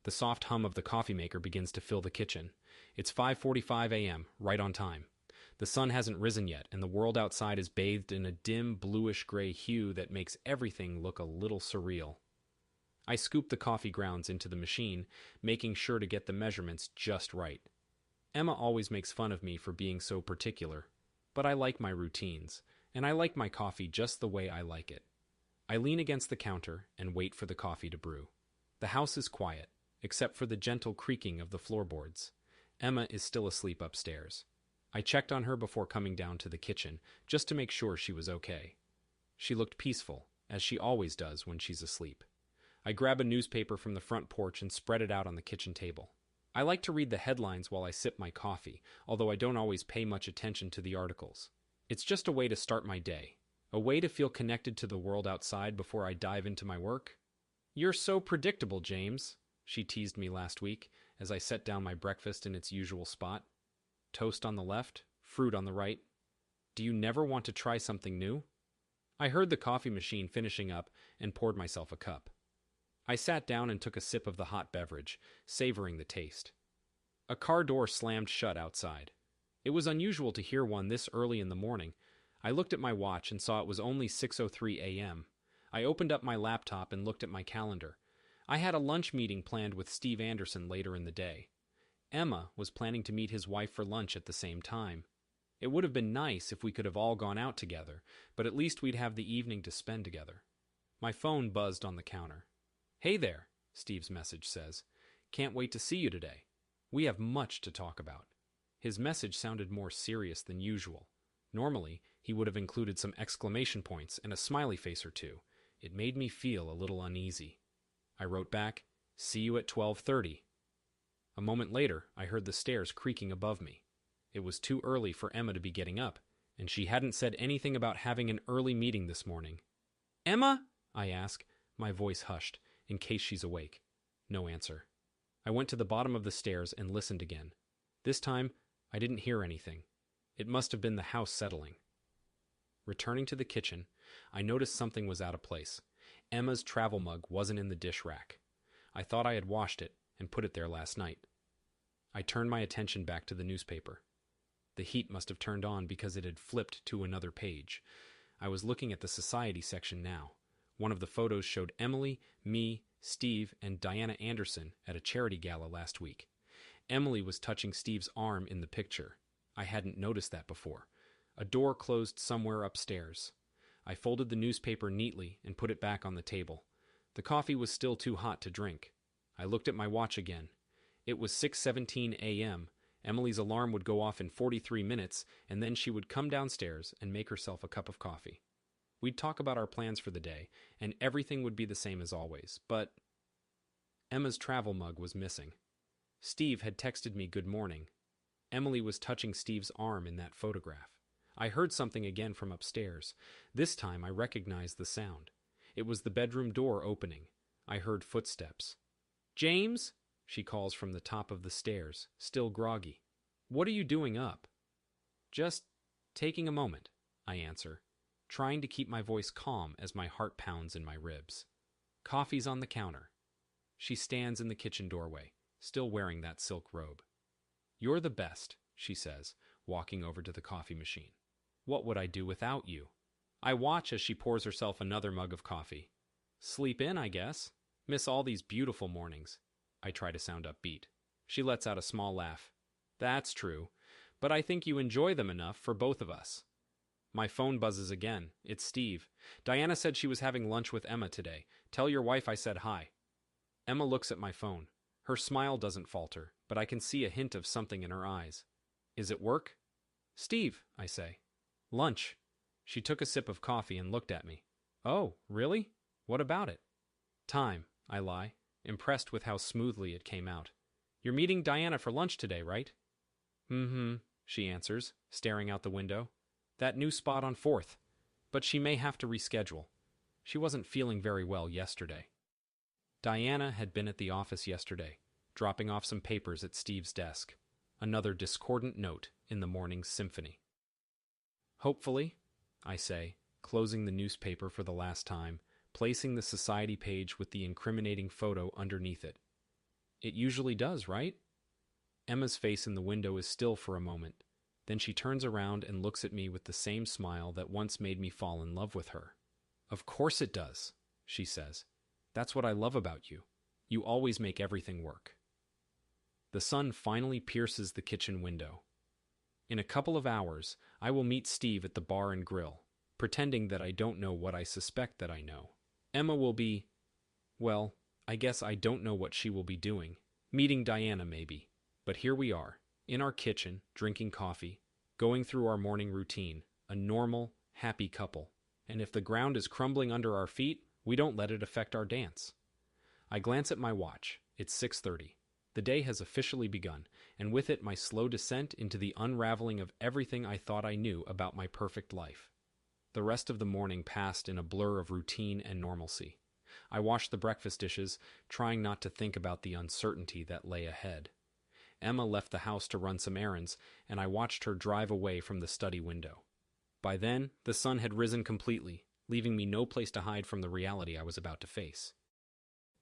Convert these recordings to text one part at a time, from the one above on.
The soft hum of the coffee maker begins to fill the kitchen. It's 5:45 a.m., right on time. The sun hasn't risen yet, and the world outside is bathed in a dim, bluish-gray hue that makes everything look a little surreal. I scoop the coffee grounds into the machine, making sure to get the measurements just right. Emma always makes fun of me for being so particular, but I like my routines, and I like my coffee just the way I like it. I lean against the counter and wait for the coffee to brew. The house is quiet, except for the gentle creaking of the floorboards. Emma is still asleep upstairs. I checked on her before coming down to the kitchen, just to make sure she was okay. She looked peaceful, as she always does when she's asleep. I grab a newspaper from the front porch and spread it out on the kitchen table. I like to read the headlines while I sip my coffee, although I don't always pay much attention to the articles. It's just a way to start my day, a way to feel connected to the world outside before I dive into my work. "You're so predictable, James," she teased me last week as I set down my breakfast in its usual spot. Toast on the left, fruit on the right. Do you never want to try something new? I heard the coffee machine finishing up and poured myself a cup. I sat down and took a sip of the hot beverage, savoring the taste. A car door slammed shut outside. It was unusual to hear one this early in the morning. I looked at my watch and saw it was only 6:03 a.m. I opened up my laptop and looked at my calendar. I had a lunch meeting planned with Steve Anderson later in the day. Emma was planning to meet his wife for lunch at the same time. It would have been nice if we could have all gone out together, but at least we'd have the evening to spend together. My phone buzzed on the counter. "Hey there," Steve's message says. "Can't wait to see you today. We have much to talk about." His message sounded more serious than usual. Normally, he would have included some exclamation points and a smiley face or two. It made me feel a little uneasy. I wrote back, "See you at 12:30. A moment later, I heard the stairs creaking above me. It was too early for Emma to be getting up, and she hadn't said anything about having an early meeting this morning. "Emma?" I ask, my voice hushed, in case she's awake. No answer. I went to the bottom of the stairs and listened again. This time, I didn't hear anything. It must have been the house settling. Returning to the kitchen, I noticed something was out of place. Emma's travel mug wasn't in the dish rack. I thought I had washed it and put it there last night. I turned my attention back to the newspaper. The heat must have turned on because it had flipped to another page. I was looking at the society section now. One of the photos showed Emily, me, Steve, and Diana Anderson at a charity gala last week. Emily was touching Steve's arm in the picture. I hadn't noticed that before. A door closed somewhere upstairs. I folded the newspaper neatly and put it back on the table. The coffee was still too hot to drink. I looked at my watch again. It was 6:17 a.m. Emily's alarm would go off in 43 minutes, and then she would come downstairs and make herself a cup of coffee. We'd talk about our plans for the day, and everything would be the same as always, but Emma's travel mug was missing. Steve had texted me good morning. Emily was touching Steve's arm in that photograph. I heard something again from upstairs. This time I recognized the sound. It was the bedroom door opening. I heard footsteps. "James?" she calls from the top of the stairs, still groggy. "What are you doing up?" "Just taking a moment," I answer, trying to keep my voice calm as my heart pounds in my ribs. Coffee's on the counter. She stands in the kitchen doorway, still wearing that silk robe. "You're the best," she says, walking over to the coffee machine. "What would I do without you?" I watch as she pours herself another mug of coffee. "Sleep in, I guess. Miss all these beautiful mornings." I try to sound upbeat. She lets out a small laugh. "That's true, but I think you enjoy them enough for both of us." My phone buzzes again. It's Steve. "Diana said she was having lunch with Emma today. Tell your wife I said hi." Emma looks at my phone. Her smile doesn't falter, but I can see a hint of something in her eyes. "Is it work?" "Steve," I say. "Lunch." She took a sip of coffee and looked at me. "Oh, really? What about it?" "Time," I lie, impressed with how smoothly it came out. "You're meeting Diana for lunch today, right?" "Mm-hmm," she answers, staring out the window. "That new spot on 4th. But she may have to reschedule. She wasn't feeling very well yesterday." Diana had been at the office yesterday, dropping off some papers at Steve's desk. Another discordant note in the morning's symphony. "Hopefully," I say, closing the newspaper for the last time, placing the society page with the incriminating photo underneath it. It usually does, right? Emma's face in the window is still for a moment. Then she turns around and looks at me with the same smile that once made me fall in love with her. Of course it does, she says. That's what I love about you. You always make everything work. The sun finally pierces the kitchen window. In a couple of hours, I will meet Steve at the bar and grill, pretending that I don't know what I suspect that I know. Emma will be, well, I guess I don't know what she will be doing. Meeting Diana, maybe. But here we are, in our kitchen, drinking coffee, going through our morning routine, a normal, happy couple. And if the ground is crumbling under our feet, we don't let it affect our dance. I glance at my watch. It's 6:30. The day has officially begun, and with it my slow descent into the unraveling of everything I thought I knew about my perfect life. The rest of the morning passed in a blur of routine and normalcy. I washed the breakfast dishes, trying not to think about the uncertainty that lay ahead. Emma left the house to run some errands, and I watched her drive away from the study window. By then, the sun had risen completely, leaving me no place to hide from the reality I was about to face.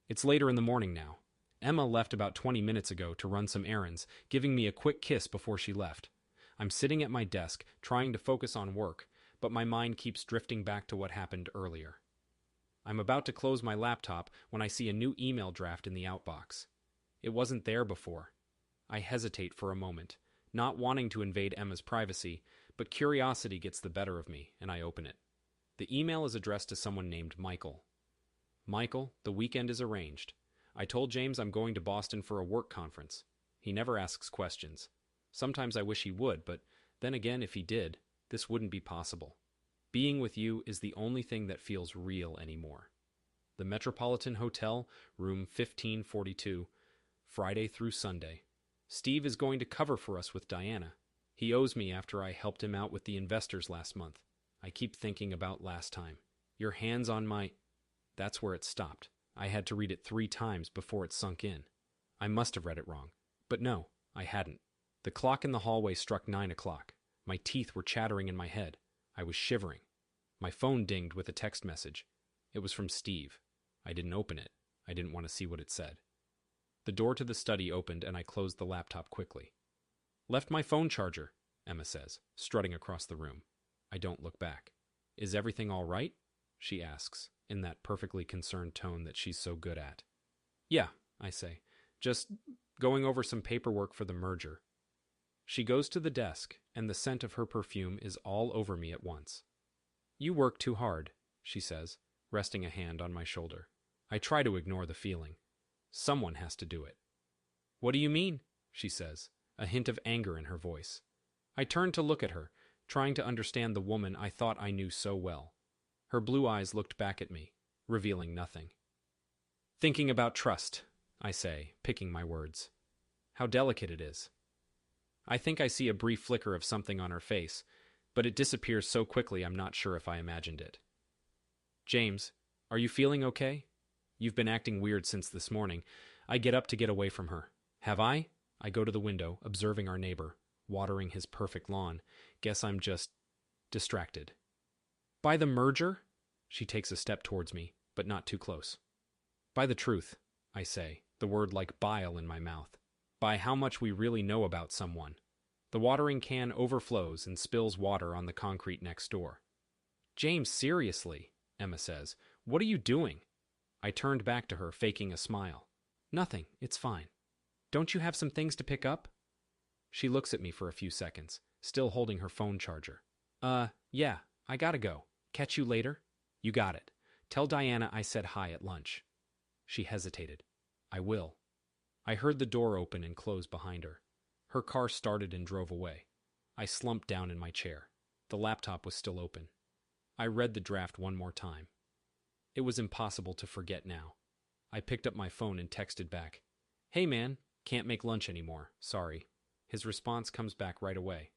It's later in the morning now. Emma left about 20 minutes ago to run some errands, giving me a quick kiss before she left. I'm sitting at my desk, trying to focus on work, but my mind keeps drifting back to what happened earlier. I'm about to close my laptop when I see a new email draft in the outbox. It wasn't there before. I hesitate for a moment, not wanting to invade Emma's privacy, but curiosity gets the better of me, and I open it. The email is addressed to someone named Michael. Michael, the weekend is arranged. I told James I'm going to Boston for a work conference. He never asks questions. Sometimes I wish he would, but then again, if he did, this wouldn't be possible. Being with you is the only thing that feels real anymore. The Metropolitan Hotel, room 1542, Friday through Sunday. Steve is going to cover for us with Diana. He owes me after I helped him out with the investors last month. I keep thinking about last time. Your hands on my... That's where it stopped. I had to read it 3 times before it sunk in. I must have read it wrong. But no, I hadn't. The clock in the hallway struck 9 o'clock. My teeth were chattering in my head. I was shivering. My phone dinged with a text message. It was from Steve. I didn't open it. I didn't want to see what it said. The door to the study opened and I closed the laptop quickly. Left my phone charger, Emma says, strutting across the room. I don't look back. Is everything all right? She asks, in that perfectly concerned tone that she's so good at. Yeah, I say. Just going over some paperwork for the merger. She goes to the desk, and the scent of her perfume is all over me at once. You work too hard, she says, resting a hand on my shoulder. I try to ignore the feeling. Someone has to do it. What do you mean? She says, a hint of anger in her voice. I turn to look at her, trying to understand the woman I thought I knew so well. Her blue eyes looked back at me, revealing nothing. Thinking about trust, I say, picking my words. How delicate it is. I think I see a brief flicker of something on her face, but it disappears so quickly I'm not sure if I imagined it. James, are you feeling okay? You've been acting weird since this morning. I get up to get away from her. Have I? I go to the window, observing our neighbor, watering his perfect lawn. Guess I'm just distracted. By the merger? She takes a step towards me, but not too close. By the truth, I say, the word like bile in my mouth. By how much we really know about someone. The watering can overflows and spills water on the concrete next door. James, seriously, Emma says. What are you doing? I turned back to her, faking a smile. Nothing, it's fine. Don't you have some things to pick up? She looks at me for a few seconds, still holding her phone charger. Yeah, I gotta go. Catch you later? You got it. Tell Diana I said hi at lunch. She hesitated. I will. I heard the door open and close behind her. Her car started and drove away. I slumped down in my chair. The laptop was still open. I read the draft one more time. It was impossible to forget now. I picked up my phone and texted back. Hey man, can't make lunch anymore, sorry. His response comes back right away.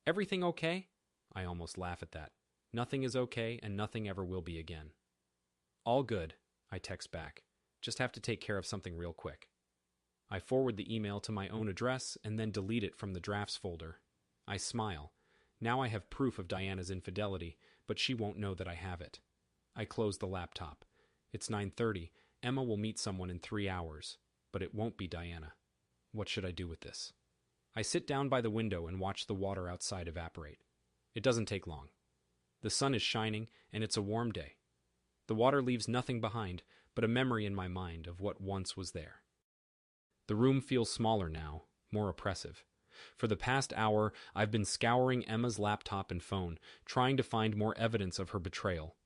Everything okay? I almost laugh at that. Nothing is okay and nothing ever will be again. All good, I text back. Just have to take care of something real quick. I forward the email to my own address and then delete it from the drafts folder. I smile. Now I have proof of Diana's infidelity, but she won't know that I have it. I close the laptop. It's 9:30. Emma will meet someone in 3 hours. but it won't be Diana. What should I do with this? I sit down by the window and watch the water outside evaporate. It doesn't take long. The sun is shining, and it's a warm day. The water leaves nothing behind but a memory in my mind of what once was there. The room feels smaller now, more oppressive. For the past hour, I've been scouring Emma's laptop and phone, trying to find more evidence of her betrayal.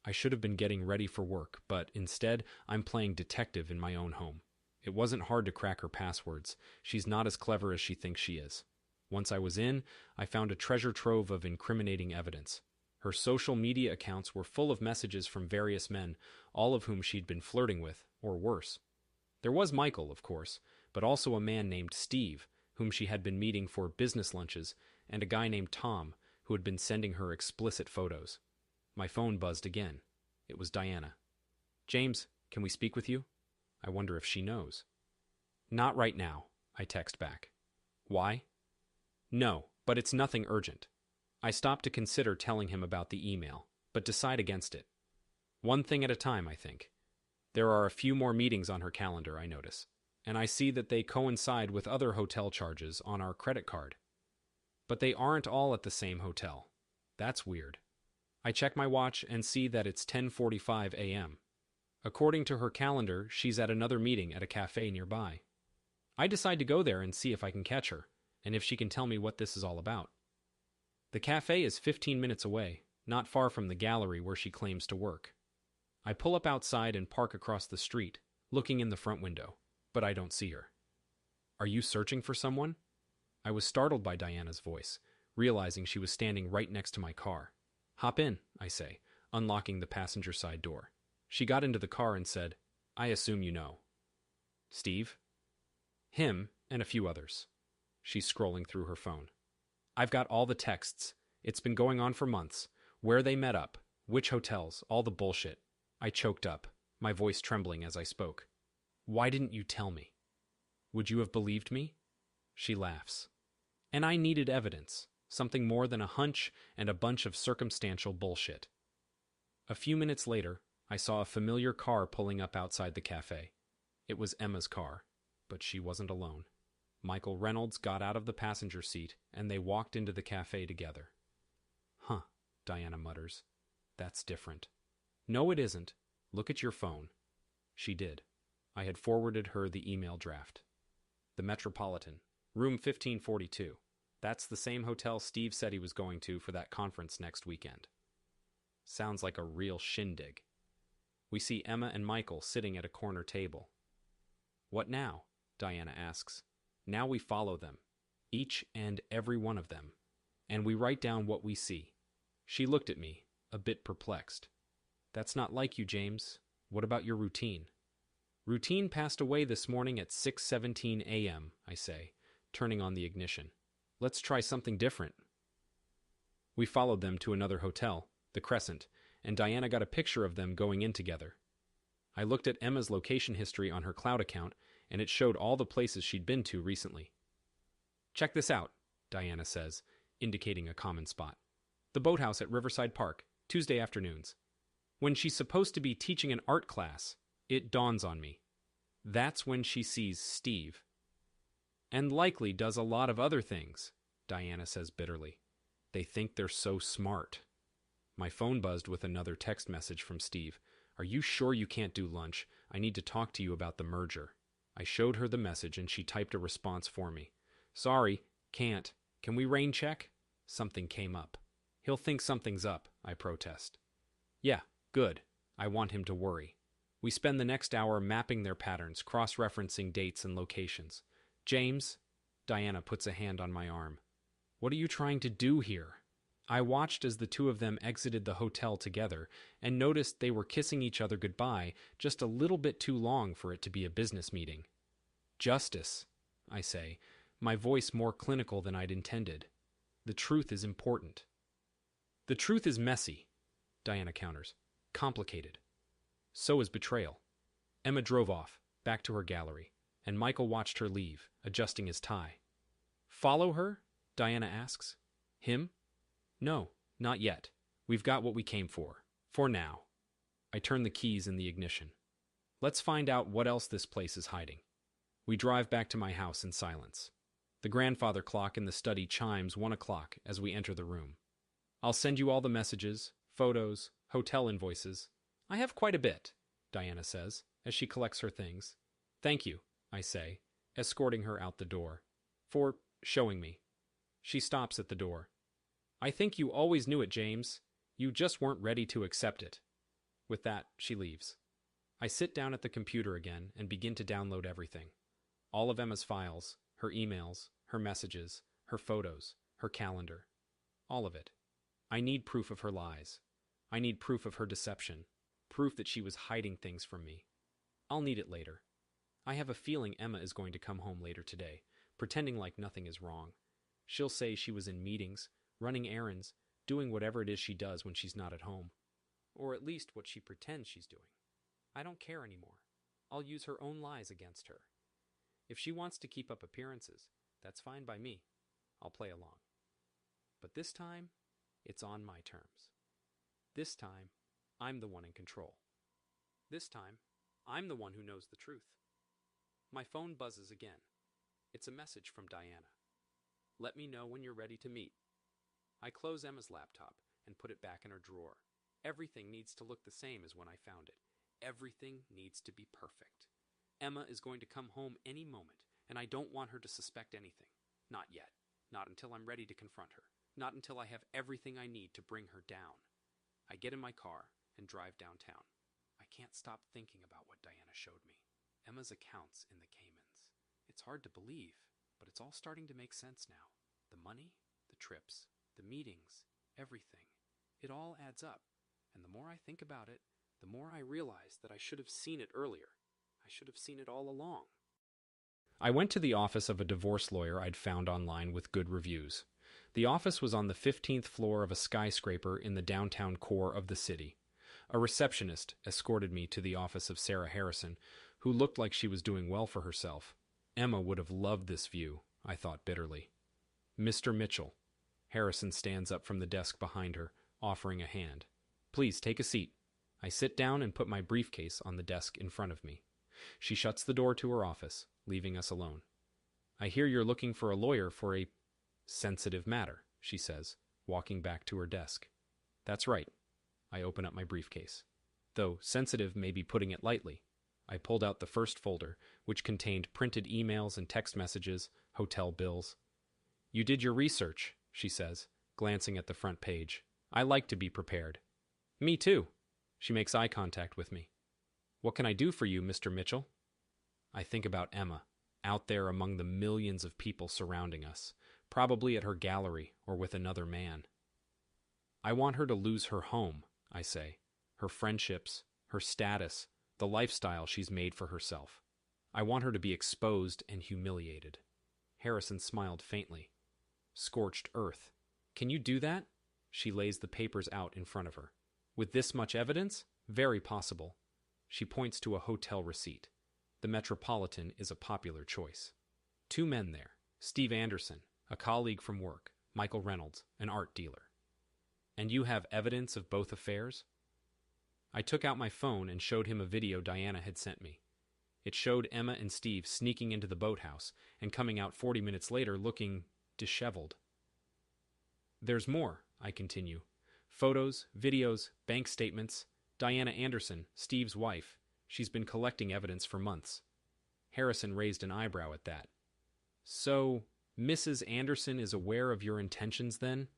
I should have been getting ready for work, but instead, I'm playing detective in my own home. It wasn't hard to crack her passwords. She's not as clever as she thinks she is. Once I was in, I found a treasure trove of incriminating evidence. Her social media accounts were full of messages from various men, all of whom she'd been flirting with, or worse. There was Michael, of course, but also a man named Steve, whom she had been meeting for business lunches, and a guy named Tom, who had been sending her explicit photos. My phone buzzed again. It was Diana. "James, can we speak with you?" I wonder if she knows. "Not right now," I text back. "Why?" "No, but it's nothing urgent." I stop to consider telling him about the email, but decide against it. One thing at a time, I think. There are a few more meetings on her calendar, I notice, and I see that they coincide with other hotel charges on our credit card. But they aren't all at the same hotel. That's weird. I check my watch and see that it's 10:45 a.m. According to her calendar, she's at another meeting at a cafe nearby. I decide to go there and see if I can catch her, and if she can tell me what this is all about. The cafe is 15 minutes away, not far from the gallery where she claims to work. I pull up outside and park across the street, looking in the front window, but I don't see her. "Are you searching for someone?" I was startled by Diana's voice, realizing she was standing right next to my car. "Hop in," I say, unlocking the passenger side door. She got into the car and said, "I assume you know." "Steve?" "Him, and a few others." She's scrolling through her phone. "I've got all the texts. It's been going on for months. Where they met up, which hotels, all the bullshit." I choked up, my voice trembling as I spoke. "Why didn't you tell me? Would you have believed me?" She laughs. And I needed evidence, something more than a hunch and a bunch of circumstantial bullshit. A few minutes later, I saw a familiar car pulling up outside the cafe. It was Emma's car, but she wasn't alone. Michael Reynolds got out of the passenger seat, and they walked into the cafe together. "Huh," Diana mutters. "That's different." "No, it isn't. Look at your phone." She did. I had forwarded her the email draft. "The Metropolitan, room 1542. That's the same hotel Steve said he was going to for that conference next weekend." Sounds like a real shindig. We see Emma and Michael sitting at a corner table. "What now?" Diana asks. "Now we follow them, each and every one of them, and we write down what we see." She looked at me, a bit perplexed. "That's not like you, James. What about your routine?" "Routine passed away this morning at 6:17 a.m., I say, turning on the ignition. "Let's try something different." We followed them to another hotel, the Crescent, and Diana got a picture of them going in together. I looked at Emma's location history on her cloud account, and it showed all the places she'd been to recently. "Check this out," Diana says, indicating a common spot. "The boathouse at Riverside Park, Tuesday afternoons." When she's supposed to be teaching an art class, it dawns on me. That's when she sees Steve. "And likely does a lot of other things," Diana says bitterly. "They think they're so smart." My phone buzzed with another text message from Steve. "Are you sure you can't do lunch? I need to talk to you about the merger." I showed her the message and she typed a response for me. "Sorry, can't. Can we rain check?" Something came up. "He'll think something's up," I protest. "Yeah, good. I want him to worry." We spend the next hour mapping their patterns, cross-referencing dates and locations. "James," Diana puts a hand on my arm. "What are you trying to do here?" I watched as the two of them exited the hotel together and noticed they were kissing each other goodbye just a little bit too long for it to be a business meeting. "Justice," I say, my voice more clinical than I'd intended. "The truth is important." "The truth is messy," Diana counters. "Complicated. So is betrayal." Emma drove off, back to her gallery, and Michael watched her leave, adjusting his tie. "Follow her?" Diana asks. "Him? No, not yet. We've got what we came for now." I turn the keys in the ignition. "Let's find out what else this place is hiding." We drive back to my house in silence. The grandfather clock in the study chimes 1 o'clock as we enter the room. I'll send you all the messages, photos, hotel invoices. I have quite a bit, Diana says, as she collects her things. Thank you, I say, escorting her out the door. For showing me. She stops at the door. I think you always knew it, James. You just weren't ready to accept it. With that, she leaves. I sit down at the computer again and begin to download everything. All of Emma's files, her emails, her messages, her photos, her calendar. All of it. I need proof of her lies. I need proof of her deception. Proof that she was hiding things from me. I'll need it later. I have a feeling Emma is going to come home later today, pretending like nothing is wrong. She'll say she was in meetings, running errands, doing whatever it is she does when she's not at home. Or at least what she pretends she's doing. I don't care anymore. I'll use her own lies against her. If she wants to keep up appearances, that's fine by me. I'll play along. But this time, it's on my terms. This time, I'm the one in control. This time, I'm the one who knows the truth. My phone buzzes again. It's a message from Diana. Let me know when you're ready to meet. I close Emma's laptop and put it back in her drawer. Everything needs to look the same as when I found it. Everything needs to be perfect. Emma is going to come home any moment, and I don't want her to suspect anything. Not yet. Not until I'm ready to confront her. Not until I have everything I need to bring her down. I get in my car and drive downtown. I can't stop thinking about what Diana showed me. Emma's accounts in the Caymans. It's hard to believe, but it's all starting to make sense now. The money, the trips, the meetings, everything. It all adds up, and the more I think about it, the more I realize that I should have seen it earlier. I should have seen it all along. I went to the office of a divorce lawyer I'd found online with good reviews. The office was on the 15th floor of a skyscraper in the downtown core of the city. A receptionist escorted me to the office of Sarah Harrison, who looked like she was doing well for herself. Emma would have loved this view, I thought bitterly. Mr. Mitchell. Harrison stands up from the desk behind her, offering a hand. Please take a seat. I sit down and put my briefcase on the desk in front of me. She shuts the door to her office, leaving us alone. I hear you're looking for a lawyer for a sensitive matter, she says, walking back to her desk. That's right. I open up my briefcase. Though sensitive may be putting it lightly. I pulled out the first folder, which contained printed emails and text messages, hotel bills. You did your research, she says, glancing at the front page. I like to be prepared. Me too. She makes eye contact with me. What can I do for you, Mr. Mitchell? I think about Emma, out there among the millions of people surrounding us, probably at her gallery or with another man. I want her to lose her home, I say, her friendships, her status, the lifestyle she's made for herself. I want her to be exposed and humiliated. Harrison smiled faintly. Scorched earth. Can you do that? She lays the papers out in front of her. With this much evidence? Very possible. She points to a hotel receipt. The Metropolitan is a popular choice. 2 men there. Steve Anderson, a colleague from work. Michael Reynolds, an art dealer. And you have evidence of both affairs? I took out my phone and showed him a video Diana had sent me. It showed Emma and Steve sneaking into the boathouse and coming out 40 minutes later looking disheveled. There's more, I continue. Photos, videos, bank statements. Diana Anderson, Steve's wife. She's been collecting evidence for months. Harrison raised an eyebrow at that. So, Mrs. Anderson is aware of your intentions then?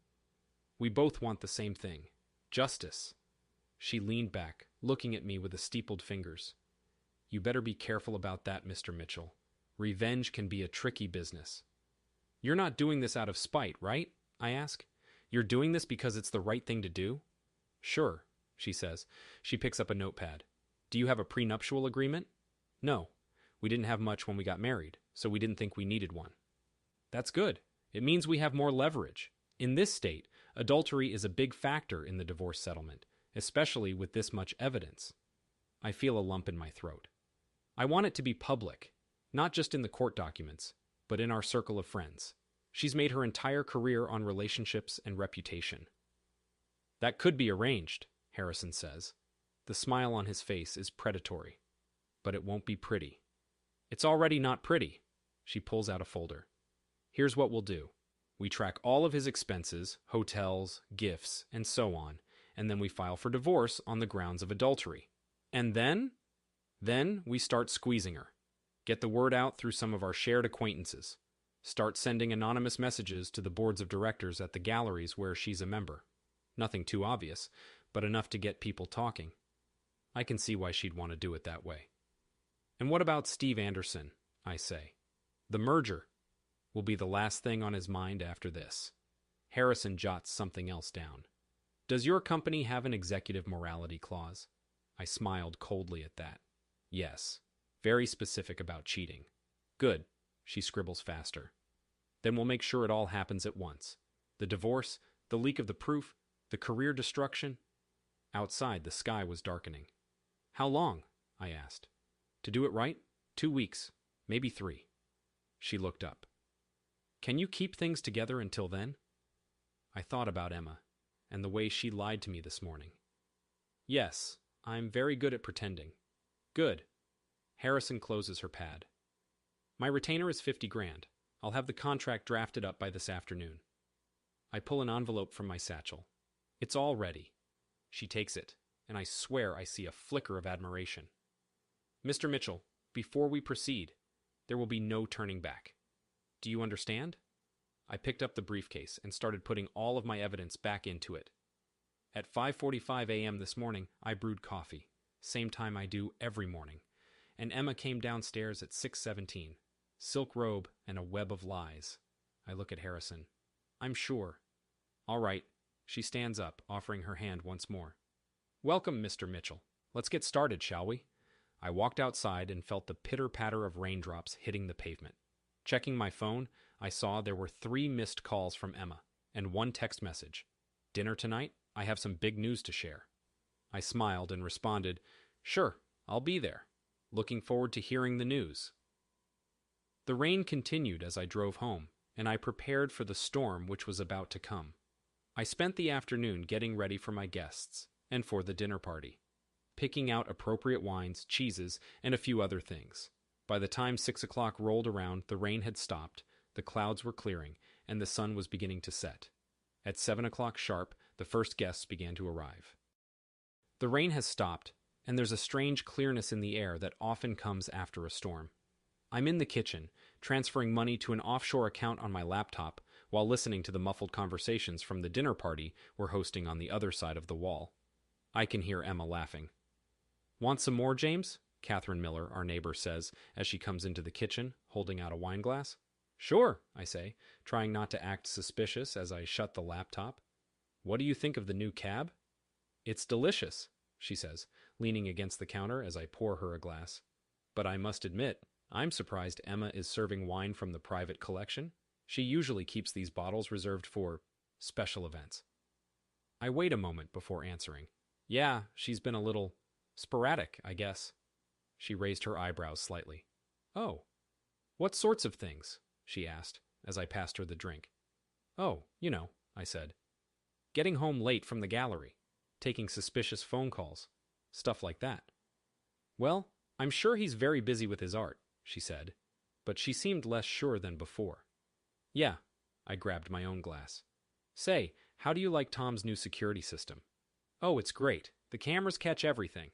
We both want the same thing. Justice. She leaned back, looking at me with the steepled fingers. You better be careful about that, Mr. Mitchell. Revenge can be a tricky business. You're not doing this out of spite, right? I ask. You're doing this because it's the right thing to do? Sure, she says. She picks up a notepad. Do you have a prenuptial agreement? No. We didn't have much when we got married, so we didn't think we needed one. That's good. It means we have more leverage. In this state, adultery is a big factor in the divorce settlement, especially with this much evidence. I feel a lump in my throat. I want it to be public, not just in the court documents, but in our circle of friends. She's made her entire career on relationships and reputation. That could be arranged, Harrison says. The smile on his face is predatory. But it won't be pretty. It's already not pretty. She pulls out a folder. Here's what we'll do. We track all of his expenses, hotels, gifts, and so on, and then we file for divorce on the grounds of adultery. And then we start squeezing her. Get the word out through some of our shared acquaintances. Start sending anonymous messages to the boards of directors at the galleries where she's a member. Nothing too obvious, but enough to get people talking. I can see why she'd want to do it that way. And what about Steve Anderson, I say. The merger will be the last thing on his mind after this. Harrison jots something else down. Does your company have an executive morality clause? I smiled coldly at that. Yes. Very specific about cheating. Good. She scribbles faster. Then we'll make sure it all happens at once. The divorce, the leak of the proof, the career destruction. Outside, the sky was darkening. How long? I asked. To do it right? 2 weeks, maybe 3. She looked up. Can you keep things together until then? I thought about Emma and the way she lied to me this morning. Yes, I'm very good at pretending. Good. Harrison closes her pad. My retainer is 50 grand. I'll have the contract drafted up by this afternoon. I pull an envelope from my satchel. It's all ready. She takes it, and I swear I see a flicker of admiration. Mr. Mitchell, before we proceed, there will be no turning back. Do you understand? I picked up the briefcase and started putting all of my evidence back into it. At 5:45 a.m. this morning, I brewed coffee, same time I do every morning, and Emma came downstairs at 6:17, silk robe and a web of lies. I look at Harrison. I'm sure. All right. She stands up, offering her hand once more. Welcome, Mr. Mitchell. Let's get started, shall we? I walked outside and felt the pitter-patter of raindrops hitting the pavement. Checking my phone, I saw there were 3 missed calls from Emma and 1 text message. Dinner tonight? I have some big news to share. I smiled and responded, Sure, I'll be there. Looking forward to hearing the news. The rain continued as I drove home, and I prepared for the storm which was about to come. I spent the afternoon getting ready for my guests and for the dinner party, picking out appropriate wines, cheeses, and a few other things. By the time 6 o'clock rolled around, the rain had stopped, the clouds were clearing, and the sun was beginning to set. At 7 o'clock sharp, the first guests began to arrive. The rain has stopped, and there's a strange clearness in the air that often comes after a storm. I'm in the kitchen, transferring money to an offshore account on my laptop while listening to the muffled conversations from the dinner party we're hosting on the other side of the wall. I can hear Emma laughing. Want some more, James? Catherine Miller, our neighbor, says as she comes into the kitchen, holding out a wine glass. Sure, I say, trying not to act suspicious as I shut the laptop. What do you think of the new cab? It's delicious, she says, leaning against the counter as I pour her a glass. But I must admit, I'm surprised Emma is serving wine from the private collection. She usually keeps these bottles reserved for special events. I wait a moment before answering. Yeah, she's been a little sporadic, I guess. She raised her eyebrows slightly. Oh, what sorts of things? She asked as I passed her the drink. Oh, you know, I said. Getting home late from the gallery, taking suspicious phone calls, stuff like that. Well, I'm sure he's very busy with his art, she said, but she seemed less sure than before. Yeah, I grabbed my own glass. Say, how do you like Tom's new security system? Oh, it's great. The cameras catch everything.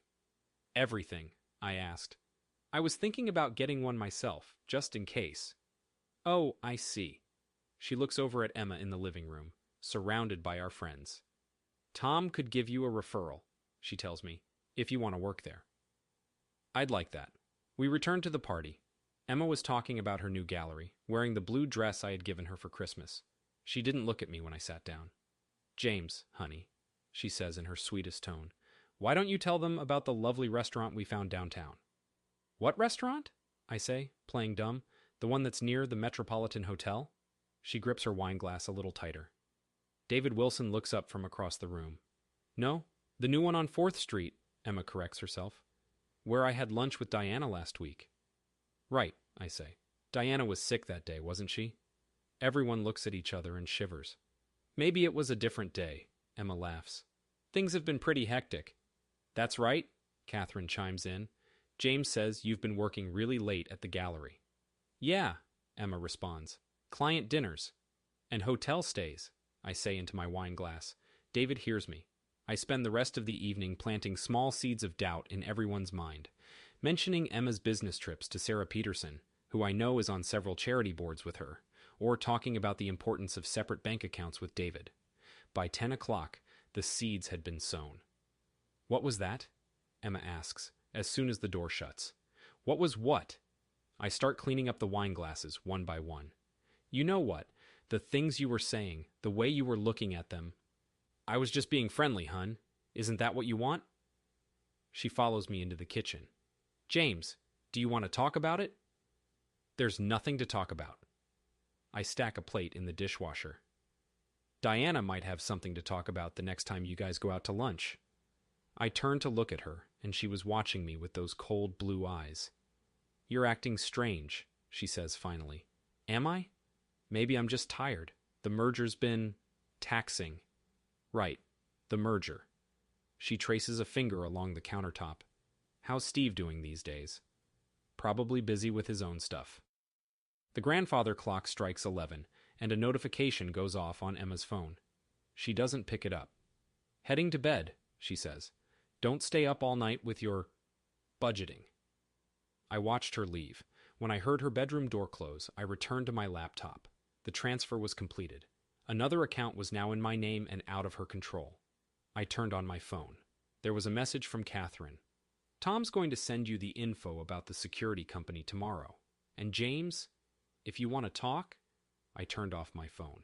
Everything, I asked. I was thinking about getting one myself, just in case. Oh, I see. She looks over at Emma in the living room, surrounded by our friends. Tom could give you a referral, she tells me, if you want to work there. I'd like that. We returned to the party. Emma was talking about her new gallery, wearing the blue dress I had given her for Christmas. She didn't look at me when I sat down. James, honey, she says in her sweetest tone, why don't you tell them about the lovely restaurant we found downtown? What restaurant? I say, playing dumb. The one that's near the Metropolitan Hotel? She grips her wine glass a little tighter. David Wilson looks up from across the room. No, the new one on 4th Street, Emma corrects herself. Where I had lunch with Diana last week. Right, I say. Diana was sick that day, wasn't she? Everyone looks at each other and shivers. Maybe it was a different day, Emma laughs. Things have been pretty hectic. That's right, Catherine chimes in. James says you've been working really late at the gallery. Yeah, Emma responds. Client dinners. And hotel stays, I say into my wine glass. David hears me. I spend the rest of the evening planting small seeds of doubt in everyone's mind, mentioning Emma's business trips to Sarah Peterson, who I know is on several charity boards with her, or talking about the importance of separate bank accounts with David. By 10 o'clock, the seeds had been sown. What was that? Emma asks, as soon as the door shuts. What was what? I start cleaning up the wine glasses one by one. You know what? The things you were saying, the way you were looking at them. I was just being friendly, hun. Isn't that what you want? She follows me into the kitchen. James, do you want to talk about it? There's nothing to talk about. I stack a plate in the dishwasher. Diana might have something to talk about the next time you guys go out to lunch. I turned to look at her, and she was watching me with those cold blue eyes. You're acting strange, she says finally. Am I? Maybe I'm just tired. The merger's been taxing. Right, the merger. She traces a finger along the countertop. How's Steve doing these days? Probably busy with his own stuff. The grandfather clock strikes 11, and a notification goes off on Emma's phone. She doesn't pick it up. Heading to bed, she says. Don't stay up all night with your budgeting. I watched her leave. When I heard her bedroom door close, I returned to my laptop. The transfer was completed. Another account was now in my name and out of her control. I turned on my phone. There was a message from Catherine. Tom's going to send you the info about the security company tomorrow. And James, if you want to talk... I turned off my phone.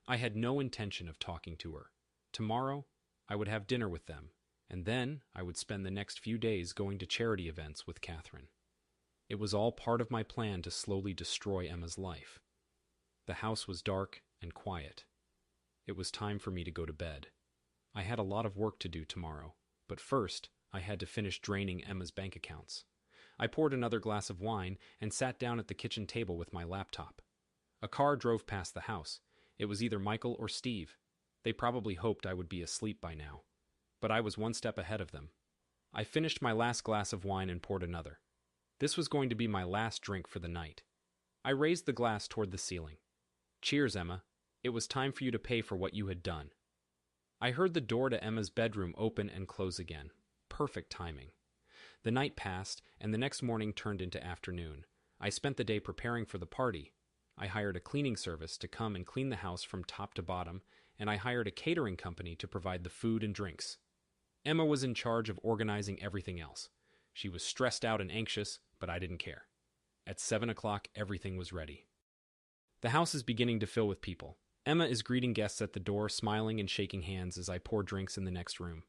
I had no intention of talking to her. Tomorrow, I would have dinner with them, and then I would spend the next few days going to charity events with Catherine. It was all part of my plan to slowly destroy Emma's life. The house was dark and quiet. It was time for me to go to bed. I had a lot of work to do tomorrow, but first I had to finish draining Emma's bank accounts. I poured another glass of wine and sat down at the kitchen table with my laptop. A car drove past the house. It was either Michael or Steve. They probably hoped I would be asleep by now, but I was one step ahead of them. I finished my last glass of wine and poured another. This was going to be my last drink for the night. I raised the glass toward the ceiling. Cheers, Emma. It was time for you to pay for what you had done. I heard the door to Emma's bedroom open and close again. Perfect timing. The night passed, and the next morning turned into afternoon. I spent the day preparing for the party. I hired a cleaning service to come and clean the house from top to bottom, and I hired a catering company to provide the food and drinks. Emma was in charge of organizing everything else. She was stressed out and anxious, but I didn't care. At 7 o'clock, everything was ready. The house is beginning to fill with people. Emma is greeting guests at the door, smiling and shaking hands as I pour drinks in the next room.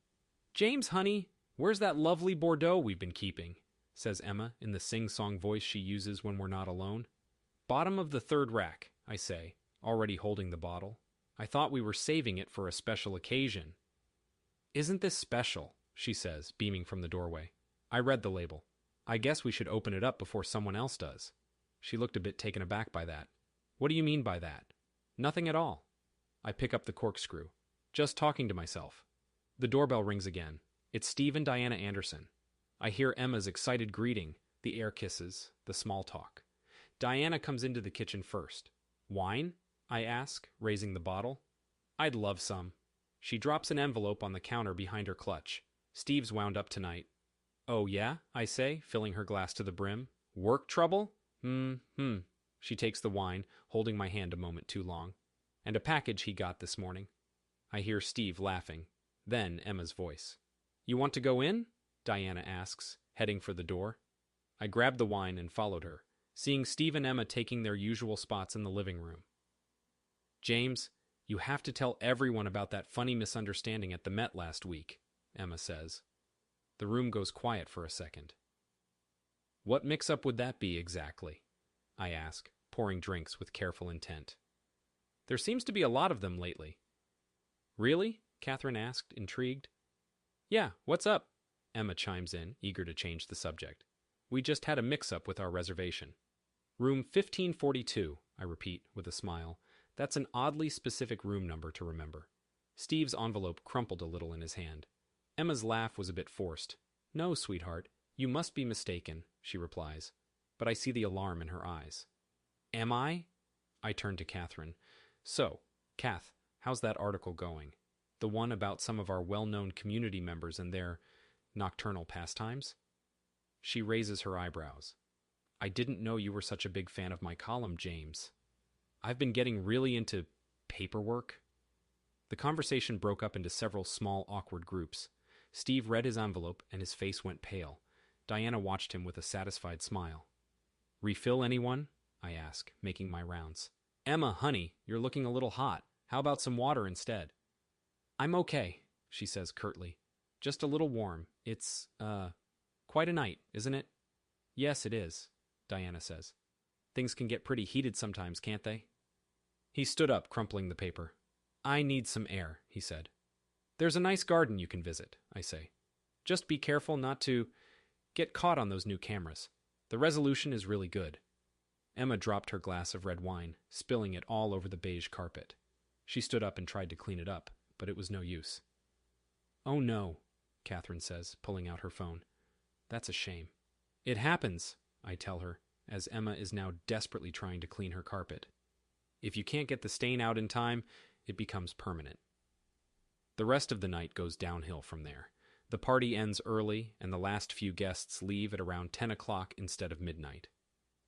James, honey, where's that lovely Bordeaux we've been keeping? Says Emma in the sing-song voice she uses when we're not alone. Bottom of the third rack, I say, already holding the bottle. I thought we were saving it for a special occasion. Isn't this special? She says, beaming from the doorway. I read the label. I guess we should open it up before someone else does. She looked a bit taken aback by that. What do you mean by that? Nothing at all. I pick up the corkscrew. Just talking to myself. The doorbell rings again. It's Steve and Diana Anderson. I hear Emma's excited greeting, the air kisses, the small talk. Diana comes into the kitchen first. Wine? I ask, raising the bottle. I'd love some. She drops an envelope on the counter behind her clutch. Steve's wound up tonight. Oh yeah? I say, filling her glass to the brim. Work trouble? She takes the wine, holding my hand a moment too long. And a package he got this morning. I hear Steve laughing. Then Emma's voice. You want to go in? Diana asks, heading for the door. I grabbed the wine and followed her, seeing Steve and Emma taking their usual spots in the living room. James, you have to tell everyone about that funny misunderstanding at the Met last week, Emma says. The room goes quiet for a second. What mix-up would that be exactly? I ask, pouring drinks with careful intent. There seems to be a lot of them lately. Really? Catherine asked, intrigued. Yeah, what's up? Emma chimes in, eager to change the subject. We just had a mix-up with our reservation. Room 1542, I repeat with a smile. That's an oddly specific room number to remember. Steve's envelope crumpled a little in his hand. Emma's laugh was a bit forced. No, sweetheart, You must be mistaken, she replies, but I see the alarm in her eyes. Am I? I turn to Catherine. So, Kath, how's that article going? The one about some of our well-known community members and their nocturnal pastimes? She raises her eyebrows. I didn't know you were such a big fan of my column, James. I've been getting really into paperwork. The conversation broke up into several small, awkward groups. Steve read his envelope and his face went pale. Diana watched him with a satisfied smile. Refill, anyone? I ask, making my rounds. Emma, honey, you're looking a little hot. How about some water instead? I'm okay, she says curtly. Just a little warm. It's, quite a night, isn't it? Yes, it is, Diana says. Things can get pretty heated sometimes, can't they? He stood up, crumpling the paper. I need some air, he said. There's a nice garden you can visit, I say. Just be careful not to get caught on those new cameras. The resolution is really good. Emma dropped her glass of red wine, spilling it all over the beige carpet. She stood up and tried to clean it up, but it was no use. Oh no, Catherine says, pulling out her phone. That's a shame. It happens, I tell her, as Emma is now desperately trying to clean her carpet. If you can't get the stain out in time, it becomes permanent. The rest of the night goes downhill from there. The party ends early, and the last few guests leave at around 10 o'clock instead of midnight.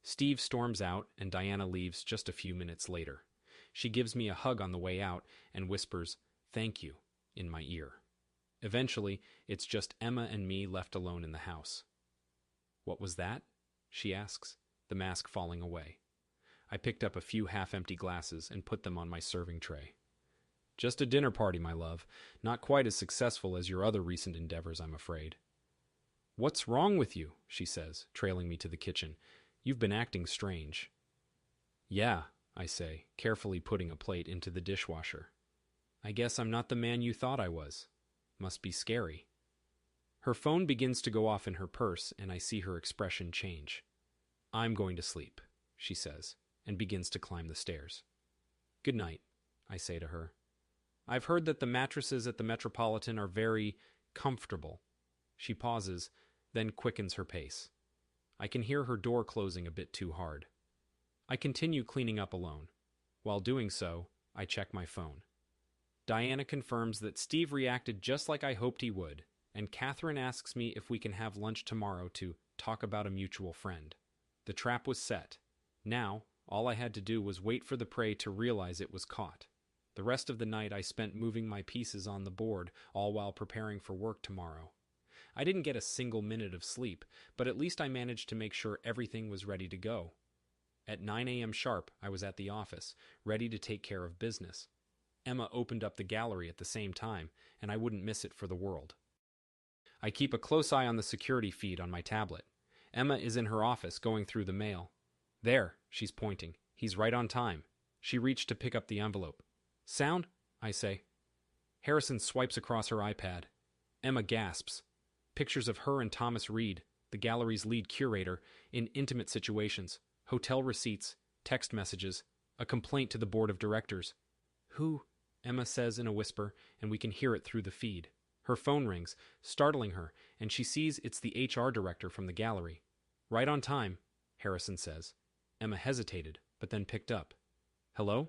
Steve storms out, and Diana leaves just a few minutes later. She gives me a hug on the way out and whispers, "Thank you," in my ear. Eventually, it's just Emma and me left alone in the house. What was that? She asks, the mask falling away. I picked up a few half-empty glasses and put them on my serving tray. Just a dinner party, my love. Not quite as successful as your other recent endeavors, I'm afraid. What's wrong with you? She says, trailing me to the kitchen. You've been acting strange. Yeah, I say, carefully putting a plate into the dishwasher. I guess I'm not the man you thought I was. Must be scary. Her phone begins to go off in her purse, and I see her expression change. I'm going to sleep, she says, and begins to climb the stairs. Good night, I say to her. I've heard that the mattresses at the Metropolitan are very comfortable. She pauses, then quickens her pace. I can hear her door closing a bit too hard. I continue cleaning up alone. While doing so, I check my phone. Diana confirms that Steve reacted just like I hoped he would, and Catherine asks me if we can have lunch tomorrow to talk about a mutual friend. The trap was set. Now, all I had to do was wait for the prey to realize it was caught. The rest of the night I spent moving my pieces on the board, all while preparing for work tomorrow. I didn't get a single minute of sleep, but at least I managed to make sure everything was ready to go. At 9 a.m. sharp, I was at the office, ready to take care of business. Emma opened up the gallery at the same time, and I wouldn't miss it for the world. I keep a close eye on the security feed on my tablet. Emma is in her office going through the mail. There, she's pointing. He's right on time. She reached to pick up the envelope. Sound? I say. Harrison swipes across her iPad. Emma gasps. Pictures of her and Thomas Reed, the gallery's lead curator, in intimate situations, hotel receipts, text messages, a complaint to the board of directors. Who? Emma says in a whisper, and we can hear it through the feed. Her phone rings, startling her, and she sees it's the HR director from the gallery. Right on time, Harrison says. Emma hesitated, but then picked up. Hello?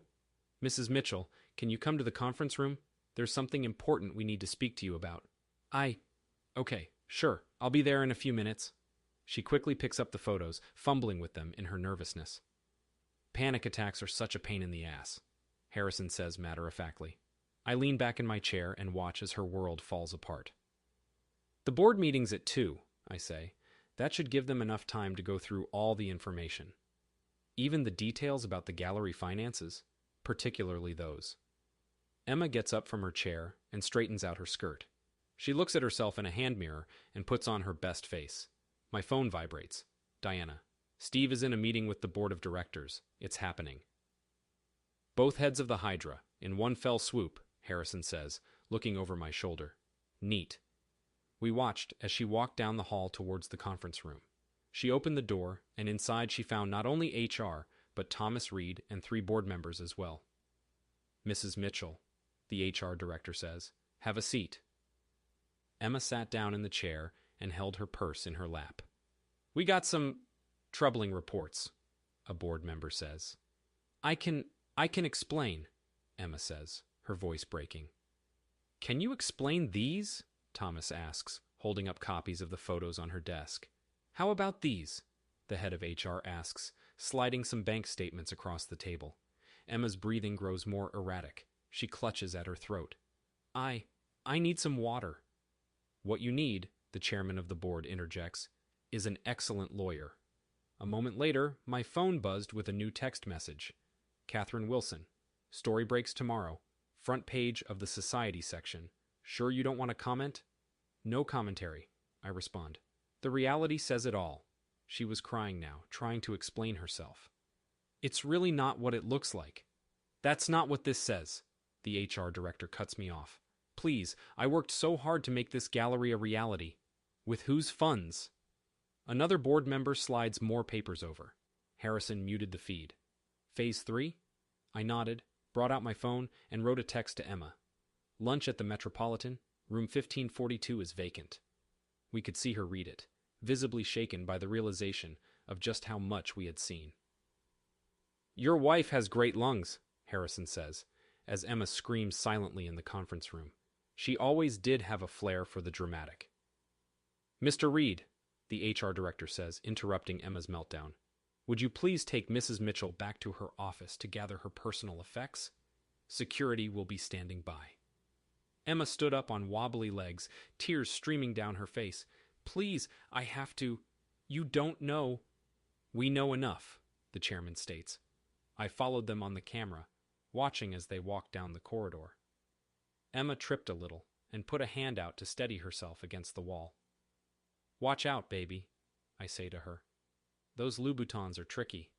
Mrs. Mitchell, can you come to the conference room? There's something important we need to speak to you about. Okay, sure, I'll be there in a few minutes. She quickly picks up the photos, fumbling with them in her nervousness. Panic attacks are such a pain in the ass, Harrison says matter-of-factly. I lean back in my chair and watch as her world falls apart. The board meeting's at 2, I say. That should give them enough time to go through all the information. Even the details about the gallery finances, particularly those. Emma gets up from her chair and straightens out her skirt. She looks at herself in a hand mirror and puts on her best face. My phone vibrates. Diana. Steve is in a meeting with the board of directors. It's happening. Both heads of the Hydra, in one fell swoop, Harrison says, looking over my shoulder. Neat. We watched as she walked down the hall towards the conference room. She opened the door, and inside she found not only HR, but Thomas Reed and 3 board members as well. Mrs. Mitchell, the HR director says, have a seat. Emma sat down in the chair, and held her purse in her lap. "We got some troubling reports," a board member says. I can explain," Emma says, her voice breaking. "Can you explain these?" Thomas asks, holding up copies of the photos on her desk. "How about these?" the head of HR asks, sliding some bank statements across the table. Emma's breathing grows more erratic. She clutches at her throat. I need some water." "What you need," the chairman of the board interjects, "is an excellent lawyer." A moment later, my phone buzzed with a new text message. "Catherine Wilson. Story breaks tomorrow. Front page of the society section. Sure you don't want to comment?" "No commentary," I respond. The reality says it all. She was crying now, trying to explain herself. "It's really not what it looks like." "That's not what this says." The HR director cuts me off. "Please, I worked so hard to make this gallery a reality." "With whose funds?" Another board member slides more papers over. Harrison muted the feed. "Phase 3? I nodded, brought out my phone, and wrote a text to Emma. "Lunch at the Metropolitan. Room 1542 is vacant." We could see her read it, visibly shaken by the realization of just how much we had seen. "Your wife has great lungs," Harrison says, as Emma screams silently in the conference room. She always did have a flair for the dramatic. "Mr. Reed," the HR director says, interrupting Emma's meltdown, "would you please take Mrs. Mitchell back to her office to gather her personal effects? Security will be standing by." Emma stood up on wobbly legs, tears streaming down her face. "Please, I have to. You don't know." "We know enough," the chairman states. I followed them on the camera, watching as they walked down the corridor. Emma tripped a little and put a hand out to steady herself against the wall. "Watch out, baby," I say to her. "Those Louboutins are tricky."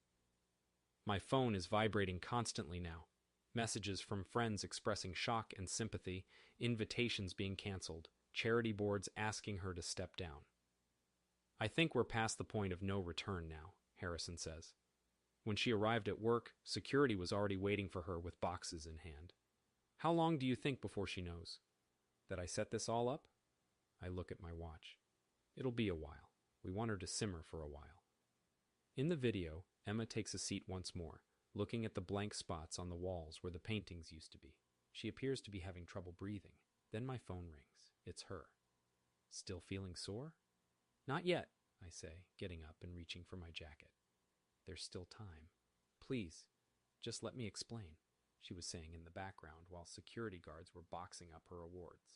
My phone is vibrating constantly now. Messages from friends expressing shock and sympathy, invitations being canceled, charity boards asking her to step down. "I think we're past the point of no return now," Harrison says. When she arrived at work, security was already waiting for her with boxes in hand. "How long do you think before she knows?" "That I set this all up?" I look at my watch. "It'll be a while. We want her to simmer for a while." In the video, Emma takes a seat once more, looking at the blank spots on the walls where the paintings used to be. She appears to be having trouble breathing. Then my phone rings. It's her. "Still feeling sore?" "Not yet," I say, getting up and reaching for my jacket. "There's still time. Please, just let me explain," she was saying in the background while security guards were boxing up her awards.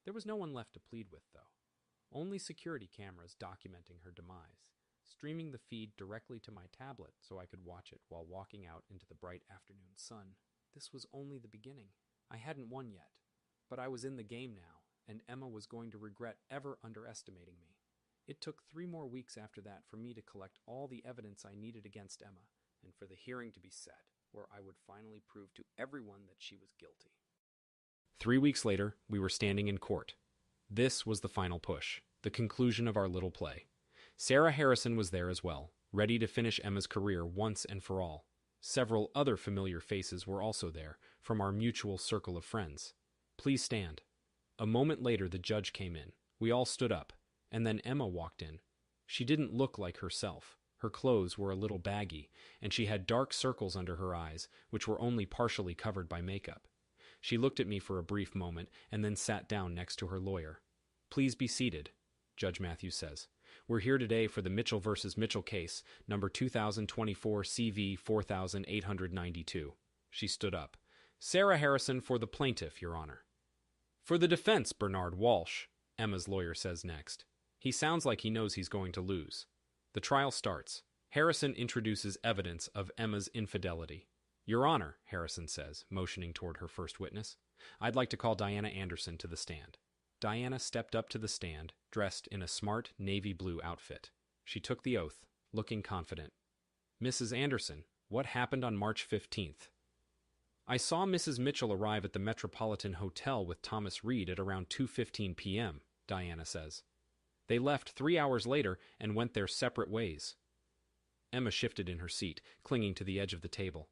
There was no one left to plead with, though. Only security cameras documenting her demise, streaming the feed directly to my tablet so I could watch it while walking out into the bright afternoon sun. This was only the beginning. I hadn't won yet, but I was in the game now, and Emma was going to regret ever underestimating me. It took 3 more weeks after that for me to collect all the evidence I needed against Emma, and for the hearing to be set, where I would finally prove to everyone that she was guilty. 3 weeks later, we were standing in court. This was the final push, the conclusion of our little play. Sarah Harrison was there as well, ready to finish Emma's career once and for all. Several other familiar faces were also there, from our mutual circle of friends. "Please stand." A moment later, the judge came in. We all stood up, and then Emma walked in. She didn't look like herself. Her clothes were a little baggy, and she had dark circles under her eyes, which were only partially covered by makeup. She looked at me for a brief moment and then sat down next to her lawyer. "Please be seated," Judge Matthews says. "We're here today for the Mitchell versus Mitchell case, number 2024 CV 4892. She stood up. "Sarah Harrison for the plaintiff, Your Honor." "For the defense, Bernard Walsh," Emma's lawyer says next. He sounds like he knows he's going to lose. The trial starts. Harrison introduces evidence of Emma's infidelity. "Your Honor," Harrison says, motioning toward her first witness, "I'd like to call Diana Anderson to the stand." Diana stepped up to the stand, dressed in a smart navy blue outfit. She took the oath, looking confident. "Mrs. Anderson, what happened on March 15th? "I saw Mrs. Mitchell arrive at the Metropolitan Hotel with Thomas Reed at around 2:15 p.m., Diana says. "They left 3 hours later and went their separate ways." Emma shifted in her seat, clinging to the edge of the table.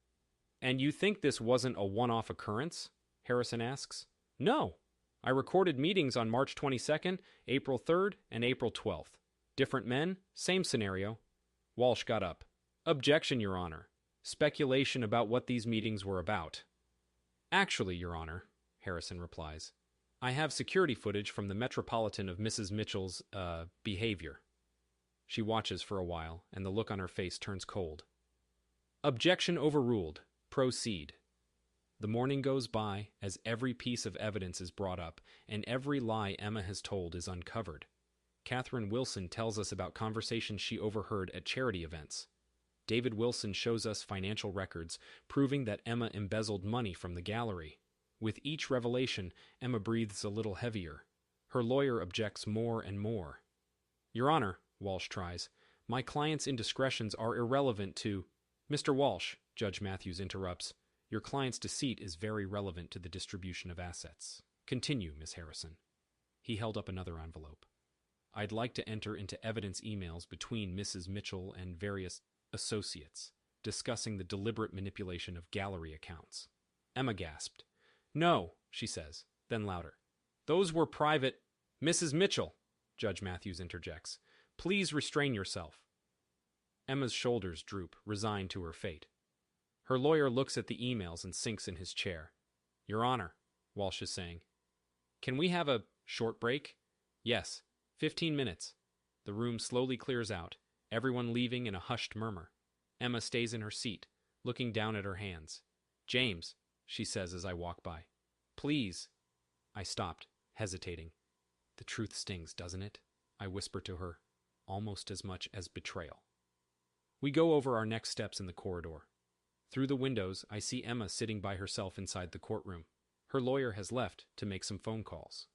"And you think this wasn't a one-off occurrence?" Harrison asks. "No. I recorded meetings on March 22nd, April 3rd, and April 12th. Different men, same scenario. Walsh got up. Objection, Your Honor. Speculation about what these meetings were about. Actually, Your Honor, Harrison replies, I have security footage from the Metropolitan of Mrs. Mitchell's, behavior. She watches for a while, and the look on her face turns cold. Objection overruled. Proceed. The morning goes by as every piece of evidence is brought up, and every lie Emma has told is uncovered. Catherine Wilson tells us about conversations she overheard at charity events. David Wilson shows us financial records proving that Emma embezzled money from the gallery. With each revelation, Emma breathes a little heavier. Her lawyer objects more and more. Your Honor, Walsh tries, my client's indiscretions are irrelevant to... Mr. Walsh, Judge Matthews interrupts, your client's deceit is very relevant to the distribution of assets. Continue, Miss Harrison. He held up another envelope. I'd like to enter into evidence emails between Mrs. Mitchell and various associates, discussing the deliberate manipulation of gallery accounts. Emma gasped. No, she says, then louder. Those were private... Mrs. Mitchell, Judge Matthews interjects. Please restrain yourself. Emma's shoulders droop, resigned to her fate. Her lawyer looks at the emails and sinks in his chair. Your Honor, Walsh is saying. Can we have a short break? Yes, 15 minutes. The room slowly clears out, everyone leaving in a hushed murmur. Emma stays in her seat, looking down at her hands. James, she says as I walk by. Please. I stopped, hesitating. The truth stings, doesn't it? I whisper to her, almost as much as betrayal. We go over our next steps in the corridor. Through the windows, I see Emma sitting by herself inside the courtroom. Her lawyer has left to make some phone calls.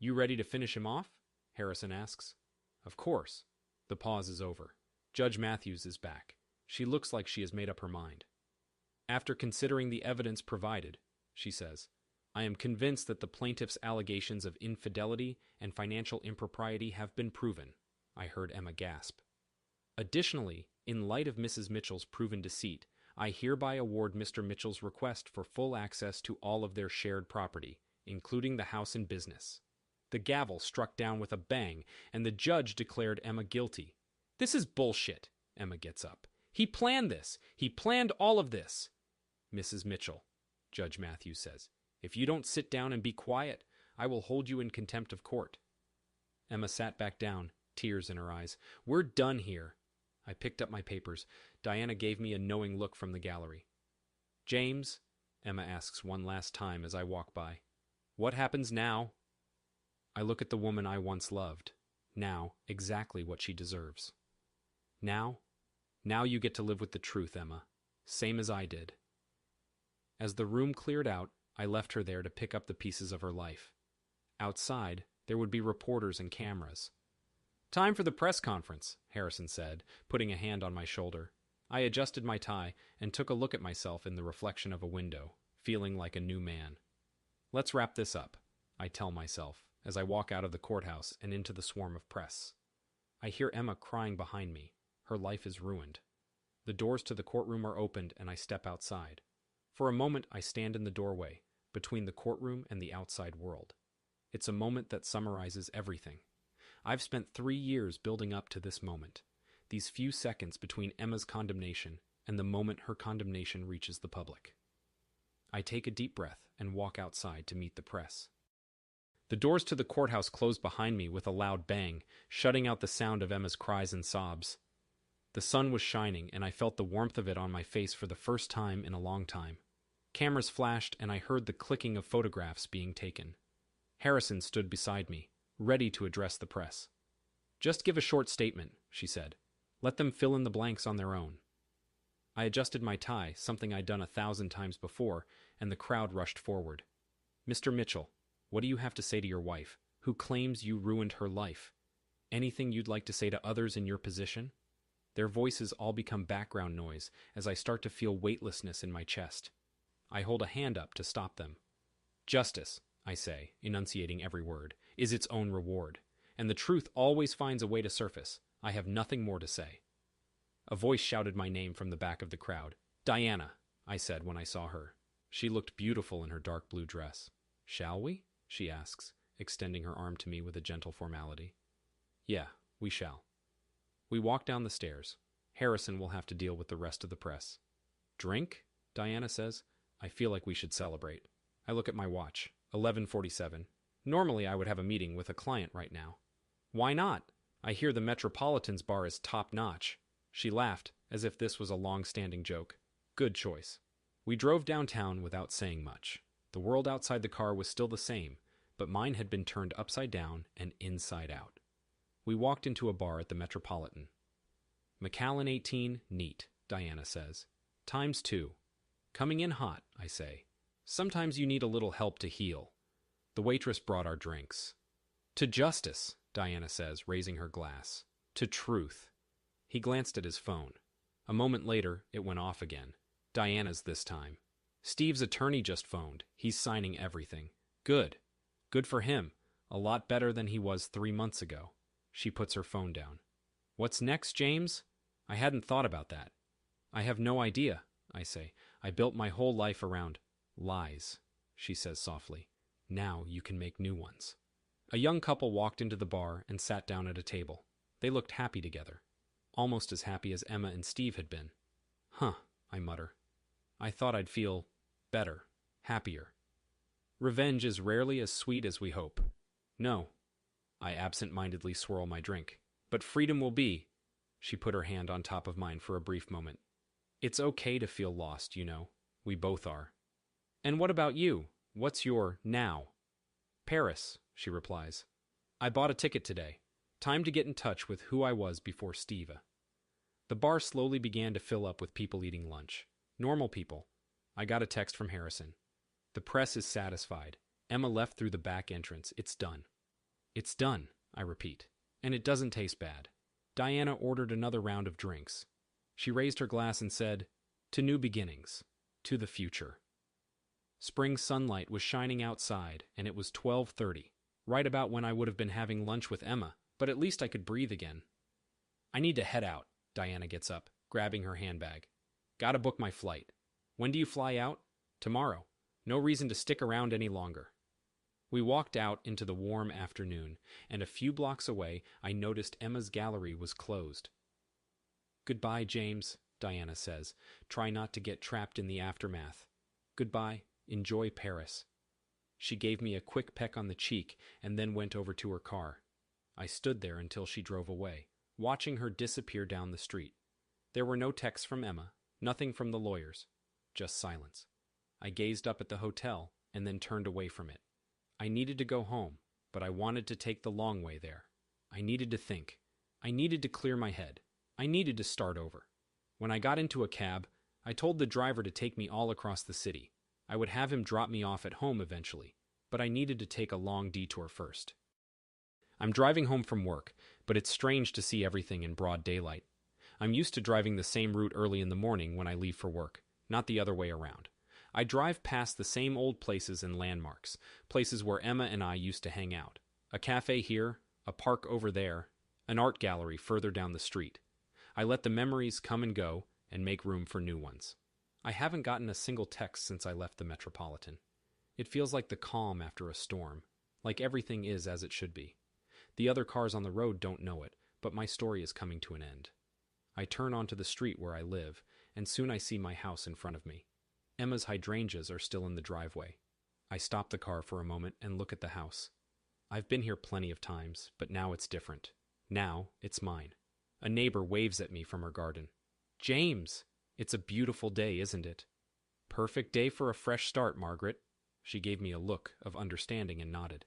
You ready to finish him off? Harrison asks. Of course. The pause is over. Judge Matthews is back. She looks like she has made up her mind. After considering the evidence provided, she says, I am convinced that the plaintiff's allegations of infidelity and financial impropriety have been proven. I heard Emma gasp. Additionally, in light of Mrs. Mitchell's proven deceit, I hereby award Mr. Mitchell's request for full access to all of their shared property, including the house and business. The gavel struck down with a bang, and the judge declared Emma guilty. This is bullshit, Emma gets up. He planned this. He planned all of this. Mrs. Mitchell, Judge Matthews says, if you don't sit down and be quiet, I will hold you in contempt of court. Emma sat back down, tears in her eyes. We're done here. I picked up my papers. Diana gave me a knowing look from the gallery. James, Emma asks one last time as I walk by, what happens now? I look at the woman I once loved. Now, exactly what she deserves. Now you get to live with the truth, Emma. Same as I did. As the room cleared out, I left her there to pick up the pieces of her life. Outside, there would be reporters and cameras. Time for the press conference, Harrison said, putting a hand on my shoulder. I adjusted my tie and took a look at myself in the reflection of a window, feeling like a new man. Let's wrap this up, I tell myself, as I walk out of the courthouse and into the swarm of press. I hear Emma crying behind me. Her life is ruined. The doors to the courtroom are opened and I step outside. For a moment, I stand in the doorway, between the courtroom and the outside world. It's a moment that summarizes everything. I've spent 3 years building up to this moment, these few seconds between Emma's condemnation and the moment her condemnation reaches the public. I take a deep breath and walk outside to meet the press. The doors to the courthouse close behind me with a loud bang, shutting out the sound of Emma's cries and sobs. The sun was shining, and I felt the warmth of it on my face for the first time in a long time. Cameras flashed, and I heard the clicking of photographs being taken. Harrison stood beside me, ready to address the press. Just give a short statement, she said. Let them fill in the blanks on their own. I adjusted my tie, something I'd done 1,000 times before, and the crowd rushed forward. Mr. Mitchell, what do you have to say to your wife, who claims you ruined her life? Anything you'd like to say to others in your position? Their voices all become background noise as I start to feel weightlessness in my chest. I hold a hand up to stop them. Justice, I say, enunciating every word, is its own reward, and the truth always finds a way to surface. I have nothing more to say. A voice shouted my name from the back of the crowd. Diana, I said when I saw her. She looked beautiful in her dark blue dress. Shall we? she asks, extending her arm to me with a gentle formality. Yeah, we shall. We walk down the stairs. Harrison will have to deal with the rest of the press. Drink? Diana says. I feel like we should celebrate. I look at my watch. 11:47. Normally I would have a meeting with a client right now. Why not? I hear the Metropolitan's bar is top-notch. She laughed, as if this was a long-standing joke. Good choice. We drove downtown without saying much. The world outside the car was still the same, but mine had been turned upside down and inside out. We walked into a bar at the Metropolitan. McAllen 18, neat, Diana says. Times 2. Coming in hot, I say. Sometimes you need a little help to heal. The waitress brought our drinks. To justice, Diana says, raising her glass. To truth. He glanced at his phone. A moment later, it went off again. Diana's this time. Steve's attorney just phoned. He's signing everything. Good. Good for him. A lot better than he was 3 months ago. She puts her phone down. What's next, James? I hadn't thought about that. I have no idea, I say. I built my whole life around lies, she says softly. Now you can make new ones. A young couple walked into the bar and sat down at a table. They looked happy together. Almost as happy as Emma and Steve had been. Huh, I mutter. I thought I'd feel better, happier. Revenge is rarely as sweet as we hope. No. I absent-mindedly swirl my drink. But freedom will be. She put her hand on top of mine for a brief moment. It's okay to feel lost, you know. We both are. And what about you? What's your now? Paris, she replies. I bought a ticket today. Time to get in touch with who I was before Steve. The bar slowly began to fill up with people eating lunch. Normal people. I got a text from Harrison. The press is satisfied. Emma left through the back entrance. It's done. It's done, I repeat. And it doesn't taste bad. Diana ordered another round of drinks. She raised her glass and said, to new beginnings, to the future. Spring sunlight was shining outside, and it was 12:30, right about when I would have been having lunch with Emma, but at least I could breathe again. I need to head out, Diana gets up, grabbing her handbag. Gotta book my flight. When do you fly out? Tomorrow. No reason to stick around any longer. We walked out into the warm afternoon, and a few blocks away I noticed Emma's gallery was closed. Goodbye, James, Diana says. Try not to get trapped in the aftermath. Goodbye. Enjoy Paris. She gave me a quick peck on the cheek and then went over to her car. I stood there until she drove away, watching her disappear down the street. There were no texts from Emma, nothing from the lawyers, just silence. I gazed up at the hotel and then turned away from it. I needed to go home, but I wanted to take the long way there. I needed to think. I needed to clear my head. I needed to start over. When I got into a cab, I told the driver to take me all across the city. I would have him drop me off at home eventually, but I needed to take a long detour first. I'm driving home from work, but it's strange to see everything in broad daylight. I'm used to driving the same route early in the morning when I leave for work, not the other way around. I drive past the same old places and landmarks, places where Emma and I used to hang out. A cafe here, a park over there, an art gallery further down the street. I let the memories come and go and make room for new ones. I haven't gotten a single text since I left the Metropolitan. It feels like the calm after a storm, like everything is as it should be. The other cars on the road don't know it, but my story is coming to an end. I turn onto the street where I live, and soon I see my house in front of me. Emma's hydrangeas are still in the driveway. I stop the car for a moment and look at the house. I've been here plenty of times, but now it's different. Now it's mine. A neighbor waves at me from her garden. James! It's a beautiful day, isn't it? Perfect day for a fresh start, Margaret. She gave me a look of understanding and nodded.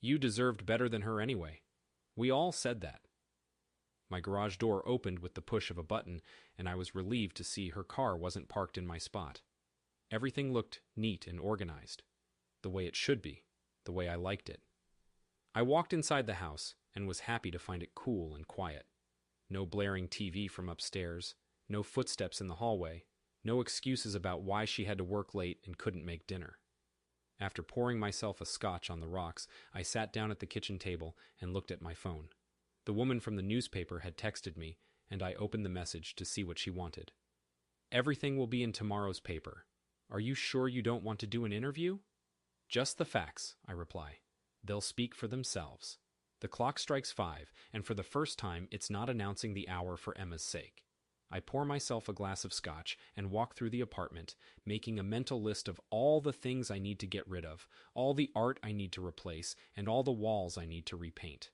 You deserved better than her anyway. We all said that. My garage door opened with the push of a button, and I was relieved to see her car wasn't parked in my spot. Everything looked neat and organized. The way it should be. The way I liked it. I walked inside the house and was happy to find it cool and quiet. No blaring TV from upstairs. No footsteps in the hallway. No excuses about why she had to work late and couldn't make dinner. After pouring myself a scotch on the rocks, I sat down at the kitchen table and looked at my phone. The woman from the newspaper had texted me, and I opened the message to see what she wanted. Everything will be in tomorrow's paper. Are you sure you don't want to do an interview? Just the facts, I reply. They'll speak for themselves. The clock strikes 5, and for the first time, it's not announcing the hour for Emma's sake. I pour myself a glass of scotch and walk through the apartment, making a mental list of all the things I need to get rid of, all the art I need to replace, and all the walls I need to repaint.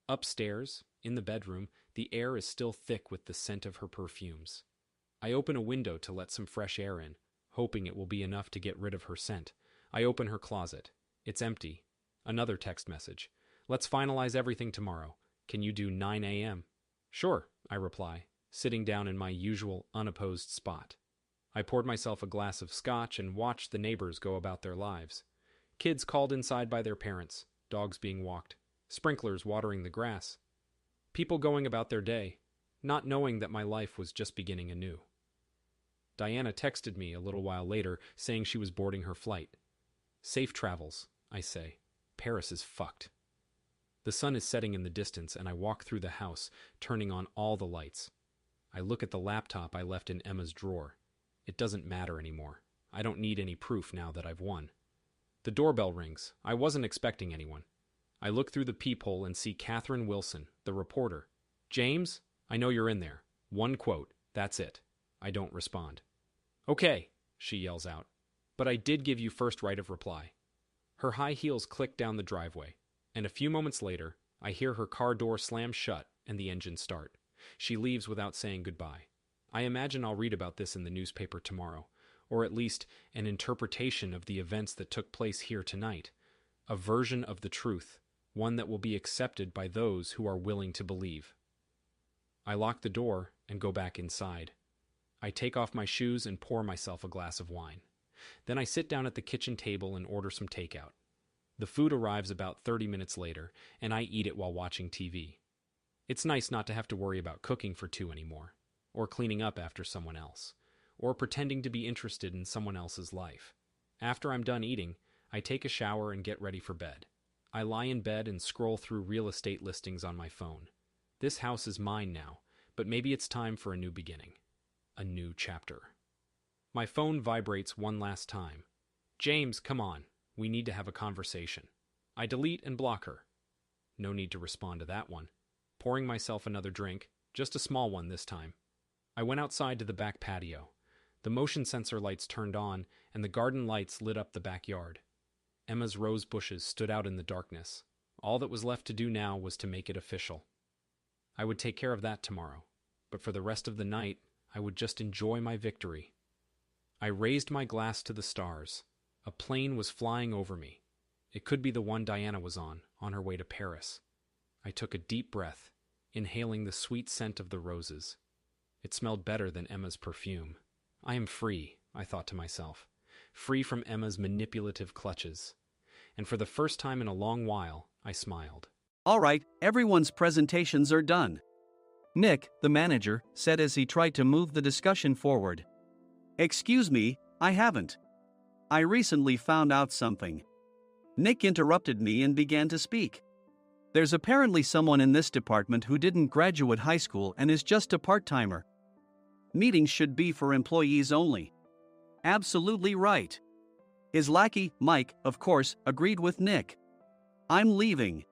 Upstairs, in the bedroom, the air is still thick with the scent of her perfumes. I open a window to let some fresh air in, hoping it will be enough to get rid of her scent. I open her closet. It's empty. Another text message. Let's finalize everything tomorrow. Can you do 9 a.m.? Sure, I reply, sitting down in my usual unopposed spot. I poured myself a glass of scotch and watched the neighbors go about their lives. Kids called inside by their parents, dogs being walked, sprinklers watering the grass. People going about their day, not knowing that my life was just beginning anew. Diana texted me a little while later, saying she was boarding her flight. Safe travels, I say. Paris is fucked. The sun is setting in the distance, and I walk through the house, turning on all the lights. I look at the laptop I left in Emma's drawer. It doesn't matter anymore. I don't need any proof now that I've won. The doorbell rings. I wasn't expecting anyone. I look through the peephole and see Catherine Wilson, the reporter. James, I know you're in there. One quote. That's it. I don't respond. Okay, she yells out. But I did give you first right of reply. Her high heels click down the driveway, and a few moments later, I hear her car door slam shut and the engine start. She leaves without saying goodbye. I imagine I'll read about this in the newspaper tomorrow, or at least an interpretation of the events that took place here tonight. A version of the truth, one that will be accepted by those who are willing to believe. I lock the door and go back inside. I take off my shoes and pour myself a glass of wine. Then I sit down at the kitchen table and order some takeout. The food arrives about 30 minutes later, and I eat it while watching TV. It's nice not to have to worry about cooking for two anymore, or cleaning up after someone else, or pretending to be interested in someone else's life. After I'm done eating, I take a shower and get ready for bed. I lie in bed and scroll through real estate listings on my phone. This house is mine now, but maybe it's time for a new beginning. A new chapter. My phone vibrates one last time. James, come on. We need to have a conversation. I delete and block her. No need to respond to that one. Pouring myself another drink, just a small one this time. I went outside to the back patio. The motion sensor lights turned on, and the garden lights lit up the backyard. Emma's rose bushes stood out in the darkness. All that was left to do now was to make it official. I would take care of that tomorrow, but for the rest of the night, I would just enjoy my victory. I raised my glass to the stars. A plane was flying over me. It could be the one Diana was on her way to Paris. I took a deep breath, inhaling the sweet scent of the roses. It smelled better than Emma's perfume. I am free, I thought to myself, free from Emma's manipulative clutches. And for the first time in a long while, I smiled. All right, everyone's presentations are done. Nick, the manager, said as he tried to move the discussion forward. Excuse me, I haven't. I recently found out something. Nick interrupted me and began to speak. There's apparently someone in this department who didn't graduate high school and is just a part-timer. Meetings should be for employees only. Absolutely right. His lackey, Mike, of course, agreed with Nick. I'm leaving.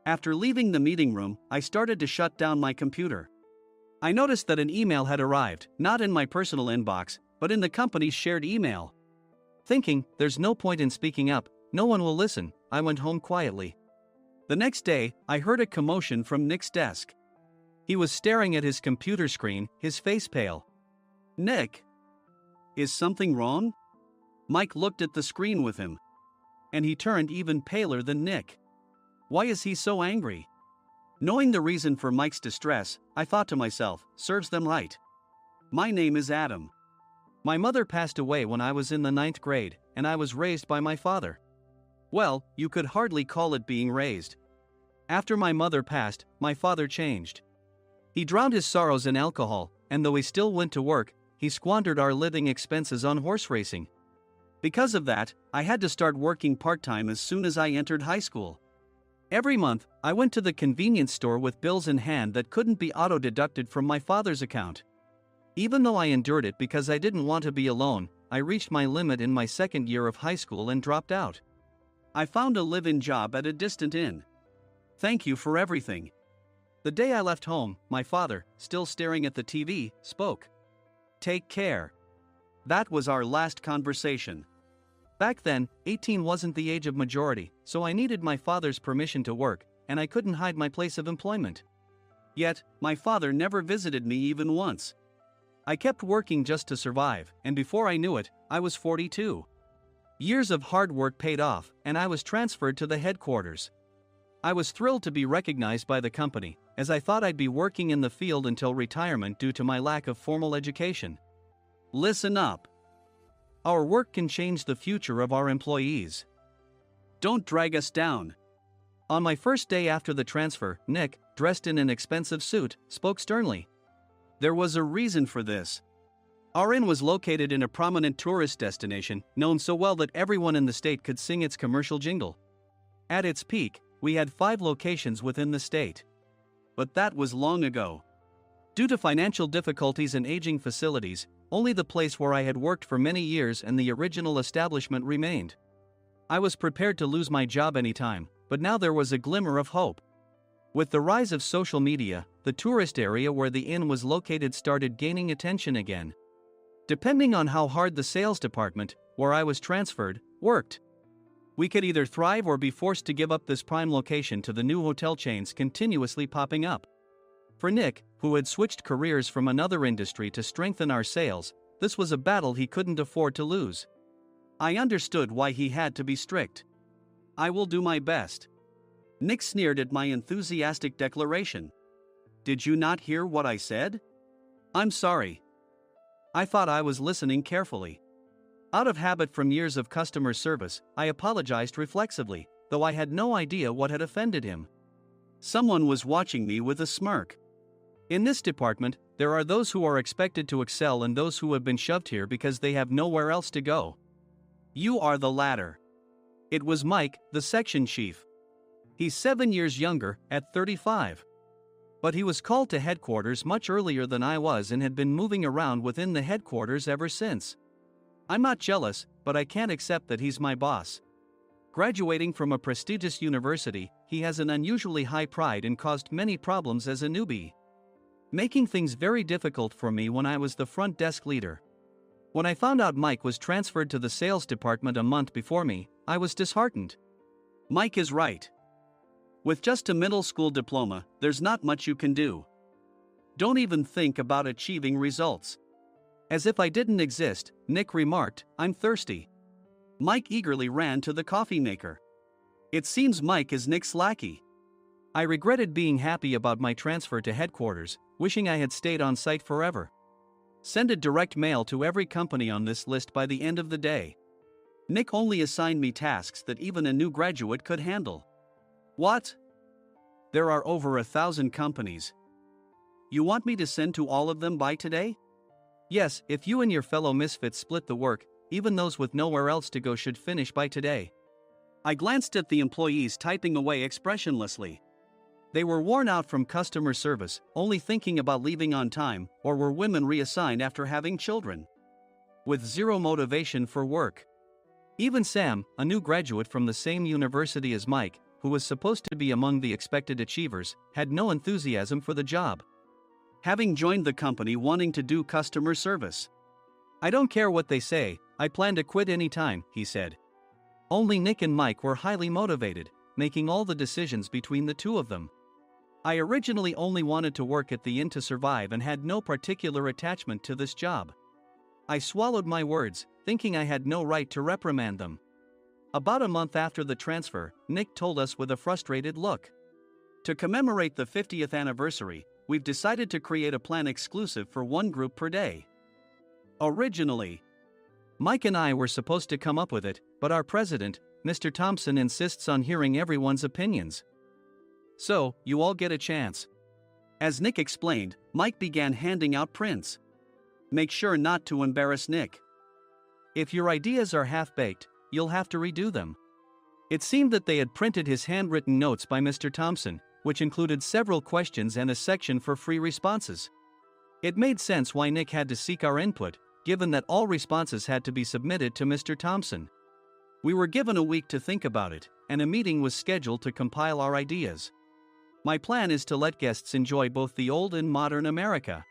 After leaving the meeting room, I started to shut down my computer. I noticed that an email had arrived, not in my personal inbox, but in the company's shared email. Thinking, there's no point in speaking up, no one will listen, I went home quietly. The next day, I heard a commotion from Nick's desk. He was staring at his computer screen, his face pale. Nick? Is something wrong? Mike looked at the screen with him. And he turned even paler than Nick. Why is he so angry? Knowing the reason for Mike's distress, I thought to myself, serves them right. My name is Adam. My mother passed away when I was in the 9th grade, and I was raised by my father. Well, you could hardly call it being raised. After my mother passed, my father changed. He drowned his sorrows in alcohol, and though he still went to work, he squandered our living expenses on horse racing. Because of that, I had to start working part-time as soon as I entered high school. Every month, I went to the convenience store with bills in hand that couldn't be auto-deducted from my father's account. Even though I endured it because I didn't want to be alone, I reached my limit in my second year of high school and dropped out. I found a live-in job at a distant inn. Thank you for everything. The day I left home, my father, still staring at the TV, spoke. Take care. That was our last conversation. Back then, 18 wasn't the age of majority, so I needed my father's permission to work, and I couldn't hide my place of employment. Yet, my father never visited me even once. I kept working just to survive, and before I knew it, I was 42. Years of hard work paid off, and I was transferred to the headquarters. I was thrilled to be recognized by the company, as I thought I'd be working in the field until retirement due to my lack of formal education. Listen up. Our work can change the future of our employees. Don't drag us down. On my first day after the transfer, Nick, dressed in an expensive suit, spoke sternly. There was a reason for this. Our inn was located in a prominent tourist destination, known so well that everyone in the state could sing its commercial jingle. At its peak, we had 5 locations within the state. But that was long ago. Due to financial difficulties and aging facilities, only the place where I had worked for many years and the original establishment remained. I was prepared to lose my job anytime, but now there was a glimmer of hope. With the rise of social media, the tourist area where the inn was located started gaining attention again. Depending on how hard the sales department, where I was transferred, worked, we could either thrive or be forced to give up this prime location to the new hotel chains continuously popping up. For Nick, who had switched careers from another industry to strengthen our sales, this was a battle he couldn't afford to lose. I understood why he had to be strict. I will do my best. Nick sneered at my enthusiastic declaration. Did you not hear what I said? I'm sorry. I thought I was listening carefully. Out of habit from years of customer service, I apologized reflexively, though I had no idea what had offended him. Someone was watching me with a smirk. In this department, there are those who are expected to excel and those who have been shoved here because they have nowhere else to go. You are the latter. It was Mike, the section chief. He's 7 years younger, at 35. But he was called to headquarters much earlier than I was and had been moving around within the headquarters ever since. I'm not jealous, but I can't accept that he's my boss. Graduating from a prestigious university, he has an unusually high pride and caused many problems as a newbie, making things very difficult for me when I was the front desk leader. When I found out Mike was transferred to the sales department a month before me, I was disheartened. Mike is right. With just a middle school diploma, there's not much you can do. Don't even think about achieving results. As if I didn't exist, Nick remarked, I'm thirsty. Mike eagerly ran to the coffee maker. It seems Mike is Nick's lackey. I regretted being happy about my transfer to headquarters, wishing I had stayed on site forever. Send a direct mail to every company on this list by the end of the day. Nick only assigned me tasks that even a new graduate could handle. What? There are over 1,000 companies. You want me to send to all of them by today? Yes, if you and your fellow misfits split the work, even those with nowhere else to go should finish by today. I glanced at the employees typing away expressionlessly. They were worn out from customer service, only thinking about leaving on time, or were women reassigned after having children, with zero motivation for work. Even Sam, a new graduate from the same university as Mike, who was supposed to be among the expected achievers, had no enthusiasm for the job, having joined the company wanting to do customer service. I don't care what they say, I plan to quit any time, he said. Only Nick and Mike were highly motivated, making all the decisions between the two of them. I originally only wanted to work at the inn to survive and had no particular attachment to this job. I swallowed my words, thinking I had no right to reprimand them. About a month after the transfer, Nick told us with a frustrated look. To commemorate the 50th anniversary, we've decided to create a plan exclusive for one group per day. Originally, Mike and I were supposed to come up with it, but our president, Mr. Thompson, insists on hearing everyone's opinions. So, you all get a chance. As Nick explained, Mike began handing out prints. Make sure not to embarrass Nick. If your ideas are half-baked, you'll have to redo them. It seemed that they had printed his handwritten notes by Mr. Thompson, which included several questions and a section for free responses. It made sense why Nick had to seek our input, given that all responses had to be submitted to Mr. Thompson. We were given a week to think about it, and a meeting was scheduled to compile our ideas. My plan is to let guests enjoy both the old and modern America.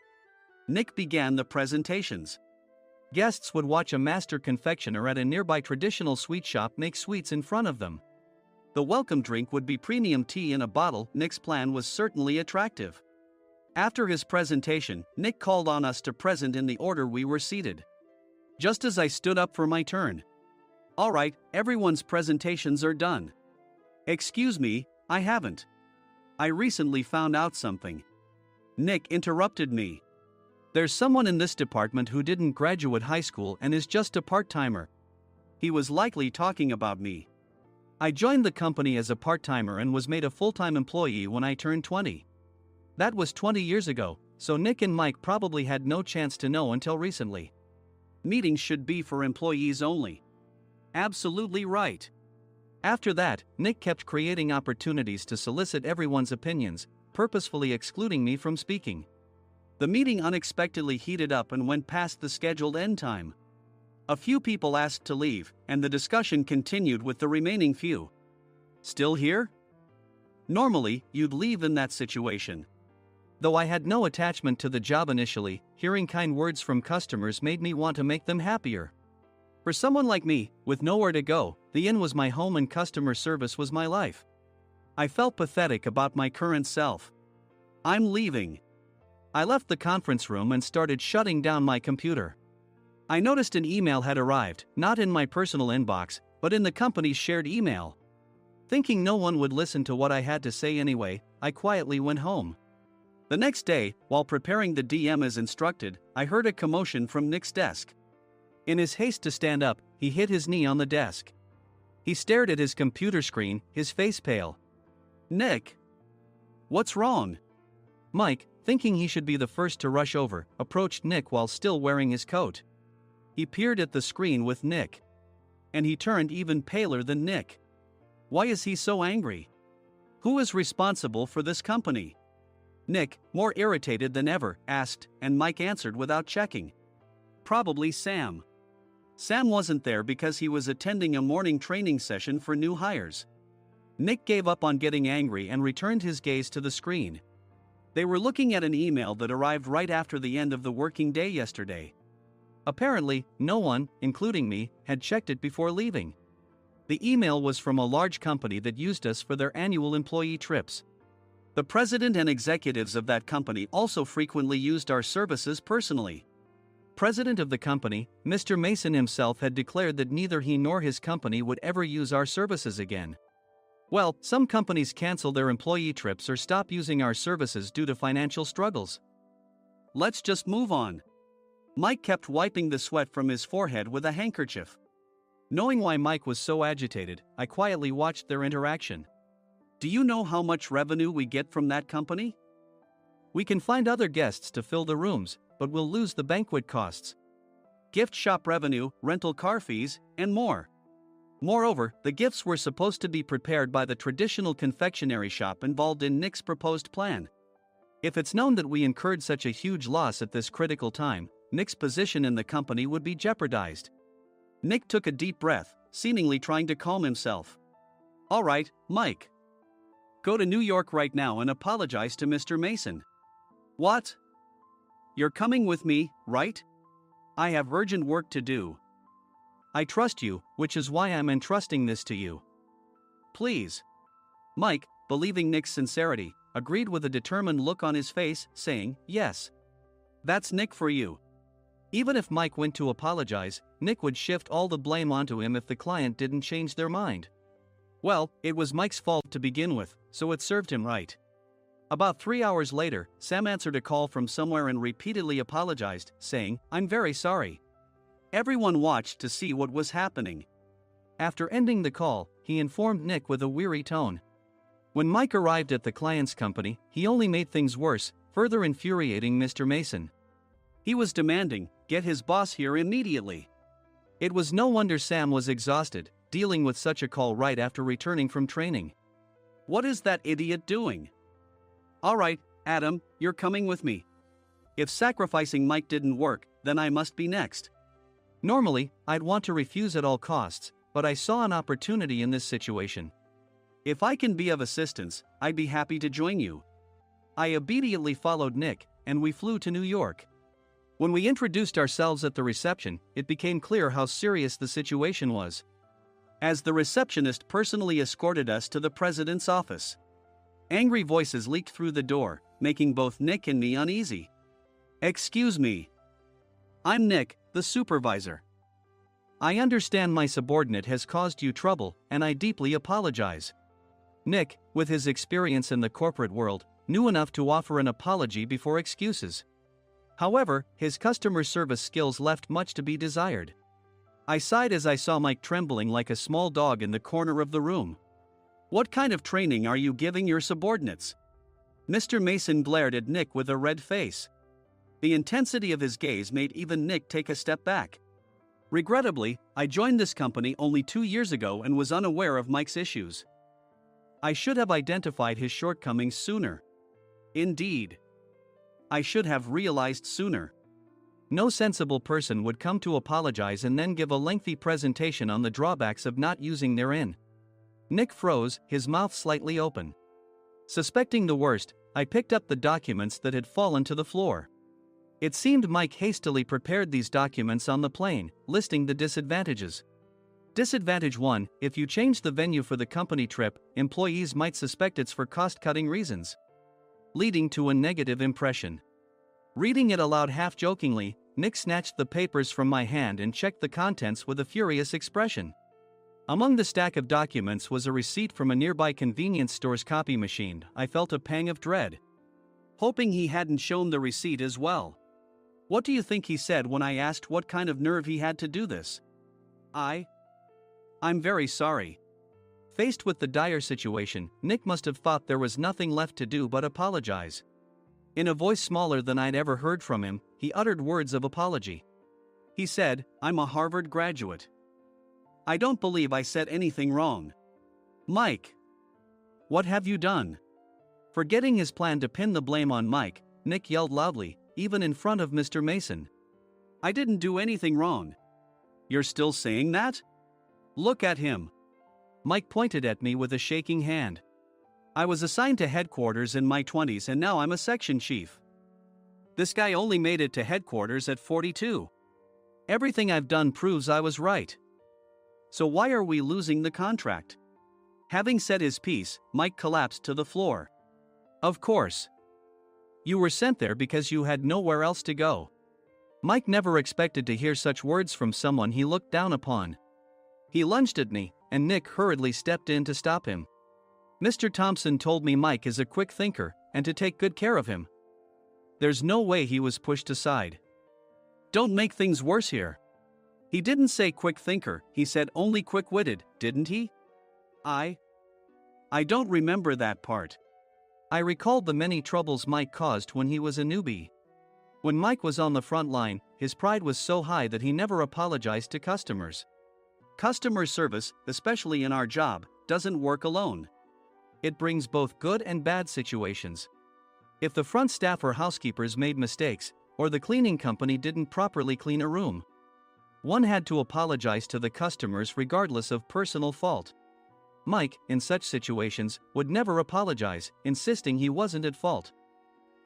Nick began the presentations. Guests would watch a master confectioner at a nearby traditional sweet shop make sweets in front of them. The welcome drink would be premium tea in a bottle. Nick's plan was certainly attractive. After his presentation, Nick called on us to present in the order we were seated. Just as I stood up for my turn. "All right, everyone's presentations are done." "Excuse me, I haven't. I recently found out something." Nick interrupted me. "There's someone in this department who didn't graduate high school and is just a part-timer." He was likely talking about me. I joined the company as a part-timer and was made a full-time employee when I turned 20. That was 20 years ago, so Nick and Mike probably had no chance to know until recently. Meetings should be for employees only. Absolutely right. After that, Nick kept creating opportunities to solicit everyone's opinions, purposefully excluding me from speaking. The meeting unexpectedly heated up and went past the scheduled end time. A few people asked to leave, and the discussion continued with the remaining few. "Still here?" Normally, you'd leave in that situation. Though I had no attachment to the job initially, hearing kind words from customers made me want to make them happier. For someone like me, with nowhere to go, the inn was my home and customer service was my life. I felt pathetic about my current self. "I'm leaving." I left the conference room and started shutting down my computer. I noticed an email had arrived, not in my personal inbox, but in the company's shared email. Thinking no one would listen to what I had to say anyway, I quietly went home. The next day, while preparing the DM as instructed, I heard a commotion from Nick's desk. In his haste to stand up, he hit his knee on the desk. He stared at his computer screen, his face pale. "Nick! What's wrong?" Mike, thinking he should be the first to rush over, approached Nick while still wearing his coat. He peered at the screen with Nick. And he turned even paler than Nick. Why is he so angry? Who is responsible for this company? Nick, more irritated than ever, asked, and Mike answered without checking. "Probably Sam." Sam wasn't there because he was attending a morning training session for new hires. Nick gave up on getting angry and returned his gaze to the screen. They were looking at an email that arrived right after the end of the working day yesterday. Apparently, no one, including me, had checked it before leaving. The email was from a large company that used us for their annual employee trips. The president and executives of that company also frequently used our services personally. President of the company, Mr. Mason himself, had declared that neither he nor his company would ever use our services again. Well, some companies cancel their employee trips or stop using our services due to financial struggles. Let's just move on. Mike kept wiping the sweat from his forehead with a handkerchief. Knowing why Mike was so agitated, I quietly watched their interaction. "Do you know how much revenue we get from that company? We can find other guests to fill the rooms, but we'll lose the banquet costs, gift shop revenue, rental car fees, and more. Moreover, the gifts were supposed to be prepared by the traditional confectionery shop involved in Nick's proposed plan. If it's known that we incurred such a huge loss at this critical time, Nick's position in the company would be jeopardized." Nick took a deep breath, seemingly trying to calm himself. "All right, Mike. Go to New York right now and apologize to Mr. Mason." "What? You're coming with me, right? I have urgent work to do." "I trust you, which is why I'm entrusting this to you." "Please." Mike, believing Nick's sincerity, agreed with a determined look on his face, saying, "Yes. That's Nick for you." Even if Mike went to apologize, Nick would shift all the blame onto him if the client didn't change their mind. Well, it was Mike's fault to begin with, so it served him right. About 3 hours later, Sam answered a call from somewhere and repeatedly apologized, saying, "I'm very sorry." Everyone watched to see what was happening. After ending the call, he informed Nick with a weary tone. When Mike arrived at the client's company, he only made things worse, further infuriating Mr. Mason. He was demanding, "Get his boss here immediately." It was no wonder Sam was exhausted, dealing with such a call right after returning from training. "What is that idiot doing?" "All right, Adam, you're coming with me. If sacrificing Mike didn't work, then I must be next." Normally, I'd want to refuse at all costs, but I saw an opportunity in this situation. If I can be of assistance, I'd be happy to join you. I obediently followed Nick, and we flew to New York. When we introduced ourselves at the reception, it became clear how serious the situation was, as the receptionist personally escorted us to the president's office. Angry voices leaked through the door, making both Nick and me uneasy. "Excuse me. I'm Nick, the supervisor. I understand my subordinate has caused you trouble, and I deeply apologize." Nick, with his experience in the corporate world, knew enough to offer an apology before excuses. However, his customer service skills left much to be desired. I sighed as I saw Mike trembling like a small dog in the corner of the room. "What kind of training are you giving your subordinates?" Mr. Mason glared at Nick with a red face. The intensity of his gaze made even Nick take a step back. Regrettably, I joined this company only 2 years ago and was unaware of Mike's issues. I should have identified his shortcomings sooner. Indeed, I should have realized sooner. No sensible person would come to apologize and then give a lengthy presentation on the drawbacks of not using therein. Nick froze, his mouth slightly open. Suspecting the worst, I picked up the documents that had fallen to the floor. It seemed Mike hastily prepared these documents on the plane, listing the disadvantages. Disadvantage 1: if you change the venue for the company trip, employees might suspect it's for cost-cutting reasons, leading to a negative impression. Reading it aloud half-jokingly, Nick snatched the papers from my hand and checked the contents with a furious expression. Among the stack of documents was a receipt from a nearby convenience store's copy machine. I felt a pang of dread, hoping he hadn't shown the receipt as well. What do you think he said when I asked what kind of nerve he had to do this? I'm very sorry." Faced with the dire situation, Nick must have thought there was nothing left to do but apologize. In a voice smaller than I'd ever heard from him, he uttered words of apology. He said, "I'm a Harvard graduate. I don't believe I said anything wrong." "Mike, what have you done?" Forgetting his plan to pin the blame on Mike, Nick yelled loudly, even in front of Mr. Mason. "I didn't do anything wrong." "You're still saying that? Look at him." Mike pointed at me with a shaking hand. "I was assigned to headquarters in my 20s and now I'm a section chief. This guy only made it to headquarters at 42. Everything I've done proves I was right. So why are we losing the contract?" Having said his piece, Mike collapsed to the floor. "Of course. You were sent there because you had nowhere else to go." Mike never expected to hear such words from someone he looked down upon. He lunged at me, and Nick hurriedly stepped in to stop him. "Mr. Thompson told me Mike is a quick thinker, and to take good care of him." There's no way he was pushed aside. "Don't make things worse here." "He didn't say quick thinker, he said only quick-witted, didn't he?" I don't remember that part." I recalled the many troubles Mike caused when he was a newbie. When Mike was on the front line, his pride was so high that he never apologized to customers. Customer service, especially in our job, doesn't work alone. It brings both good and bad situations. If the front staff or housekeepers made mistakes, or the cleaning company didn't properly clean a room, one had to apologize to the customers regardless of personal fault. Mike, in such situations, would never apologize, insisting he wasn't at fault.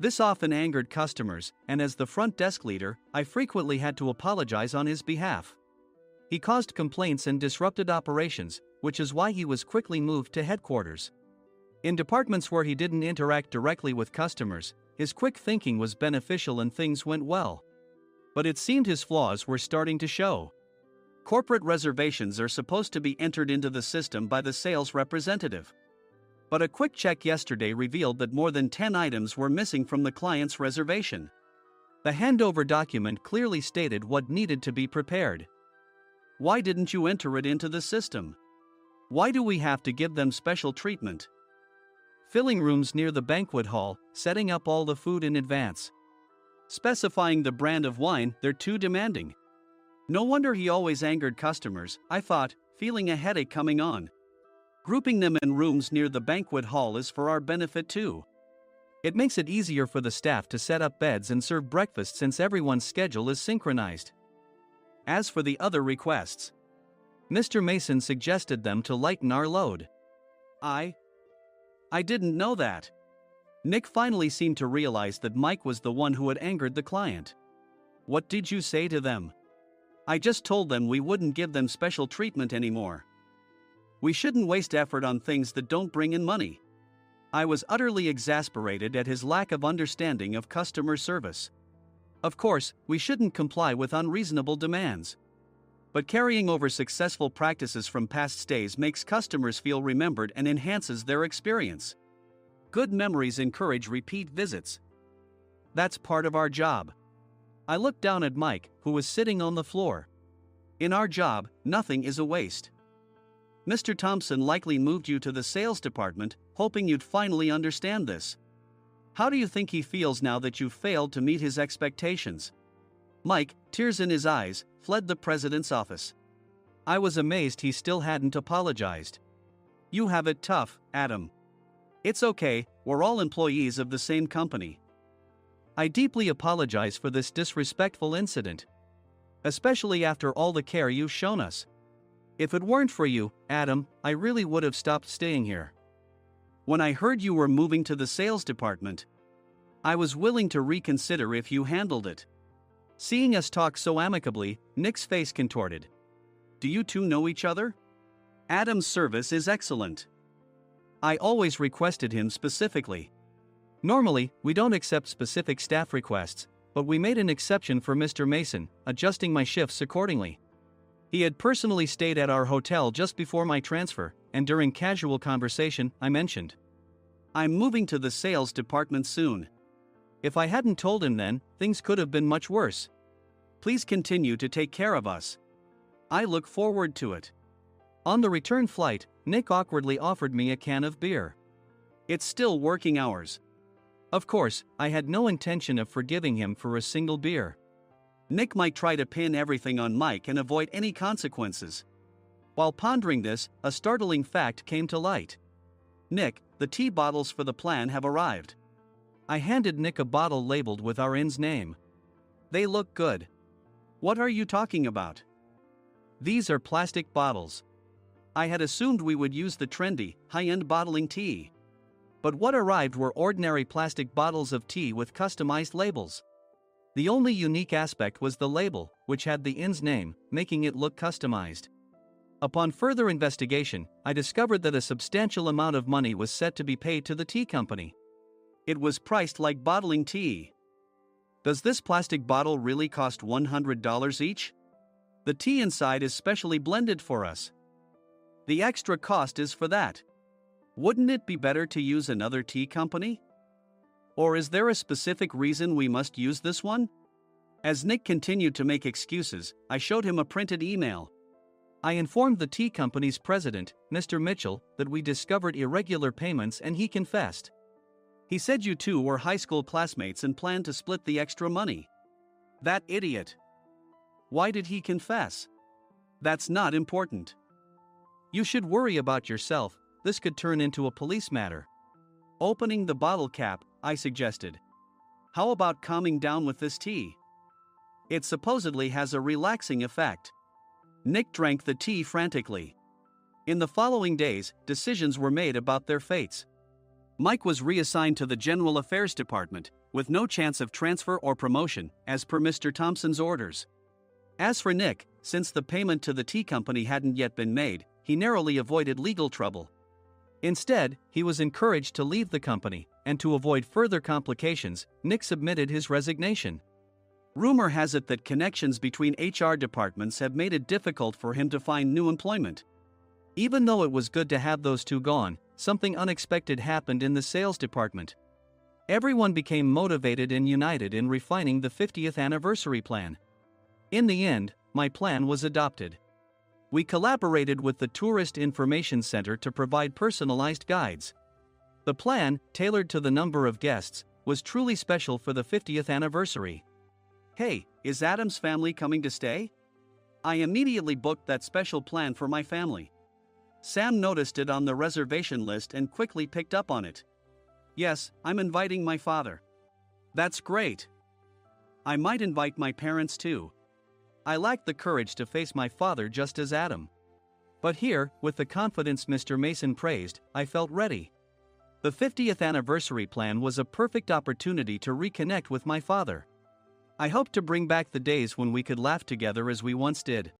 This often angered customers, and as the front desk leader, I frequently had to apologize on his behalf. He caused complaints and disrupted operations, which is why he was quickly moved to headquarters. In departments where he didn't interact directly with customers, his quick thinking was beneficial and things went well. But it seemed his flaws were starting to show. Corporate reservations are supposed to be entered into the system by the sales representative. But a quick check yesterday revealed that more than 10 items were missing from the client's reservation. The handover document clearly stated what needed to be prepared. Why didn't you enter it into the system? Why do we have to give them special treatment? Filling rooms near the banquet hall, setting up all the food in advance. Specifying the brand of wine, they're too demanding. No wonder he always angered customers, I thought, feeling a headache coming on. Grouping them in rooms near the banquet hall is for our benefit too. It makes it easier for the staff to set up beds and serve breakfast since everyone's schedule is synchronized. As for the other requests, Mr. Mason suggested them to lighten our load. I didn't know that. Nick finally seemed to realize that Mike was the one who had angered the client. What did you say to them? I just told them we wouldn't give them special treatment anymore. We shouldn't waste effort on things that don't bring in money. I was utterly exasperated at his lack of understanding of customer service. Of course, we shouldn't comply with unreasonable demands. But carrying over successful practices from past stays makes customers feel remembered and enhances their experience. Good memories encourage repeat visits. That's part of our job. I looked down at Mike, who was sitting on the floor. In our job, nothing is a waste. Mr. Thompson likely moved you to the sales department, hoping you'd finally understand this. How do you think he feels now that you've failed to meet his expectations? Mike, tears in his eyes, fled the president's office. I was amazed he still hadn't apologized. You have it tough, Adam. It's okay, we're all employees of the same company. I deeply apologize for this disrespectful incident. Especially after all the care you've shown us. If it weren't for you, Adam, I really would have stopped staying here. When I heard you were moving to the sales department, I was willing to reconsider if you handled it. Seeing us talk so amicably, Nick's face contorted. Do you two know each other? Adam's service is excellent. I always requested him specifically. Normally, we don't accept specific staff requests, but we made an exception for Mr. Mason, adjusting my shifts accordingly. He had personally stayed at our hotel just before my transfer, and during casual conversation, I mentioned, I'm moving to the sales department soon. If I hadn't told him then, things could have been much worse. Please continue to take care of us. I look forward to it. On the return flight, Nick awkwardly offered me a can of beer. It's still working hours. Of course, I had no intention of forgiving him for a single beer. Nick might try to pin everything on Mike and avoid any consequences. While pondering this, a startling fact came to light. Nick, the tea bottles for the plan have arrived. I handed Nick a bottle labeled with our inn's name. They look good. What are you talking about? These are plastic bottles. I had assumed we would use the trendy, high-end bottling tea. But what arrived were ordinary plastic bottles of tea with customized labels. The only unique aspect was the label, which had the inn's name, making it look customized. Upon further investigation, I discovered that a substantial amount of money was set to be paid to the tea company. It was priced like bottling tea. Does this plastic bottle really cost $100 each? The tea inside is specially blended for us. The extra cost is for that. Wouldn't it be better to use another tea company? Or is there a specific reason we must use this one? As Nick continued to make excuses, I showed him a printed email. I informed the tea company's president, Mr. Mitchell, that we discovered irregular payments and he confessed. He said you two were high school classmates and planned to split the extra money. That idiot. Why did he confess? That's not important. You should worry about yourself, this could turn into a police matter. Opening the bottle cap, I suggested. How about calming down with this tea? It supposedly has a relaxing effect. Nick drank the tea frantically. In the following days, decisions were made about their fates. Mike was reassigned to the General Affairs Department, with no chance of transfer or promotion, as per Mr. Thompson's orders. As for Nick, since the payment to the tea company hadn't yet been made, he narrowly avoided legal trouble. Instead, he was encouraged to leave the company, and to avoid further complications, Nick submitted his resignation. Rumor has it that connections between HR departments have made it difficult for him to find new employment. Even though it was good to have those two gone, something unexpected happened in the sales department. Everyone became motivated and united in refining the 50th anniversary plan. In the end, my plan was adopted. We collaborated with the Tourist Information Center to provide personalized guides. The plan, tailored to the number of guests, was truly special for the 50th anniversary. Hey, is Adam's family coming to stay? I immediately booked that special plan for my family. Sam noticed it on the reservation list and quickly picked up on it. Yes, I'm inviting my father. That's great. I might invite my parents too. I lacked the courage to face my father just as Adam. But here, with the confidence Mr. Mason praised, I felt ready. The 50th anniversary plan was a perfect opportunity to reconnect with my father. I hoped to bring back the days when we could laugh together as we once did.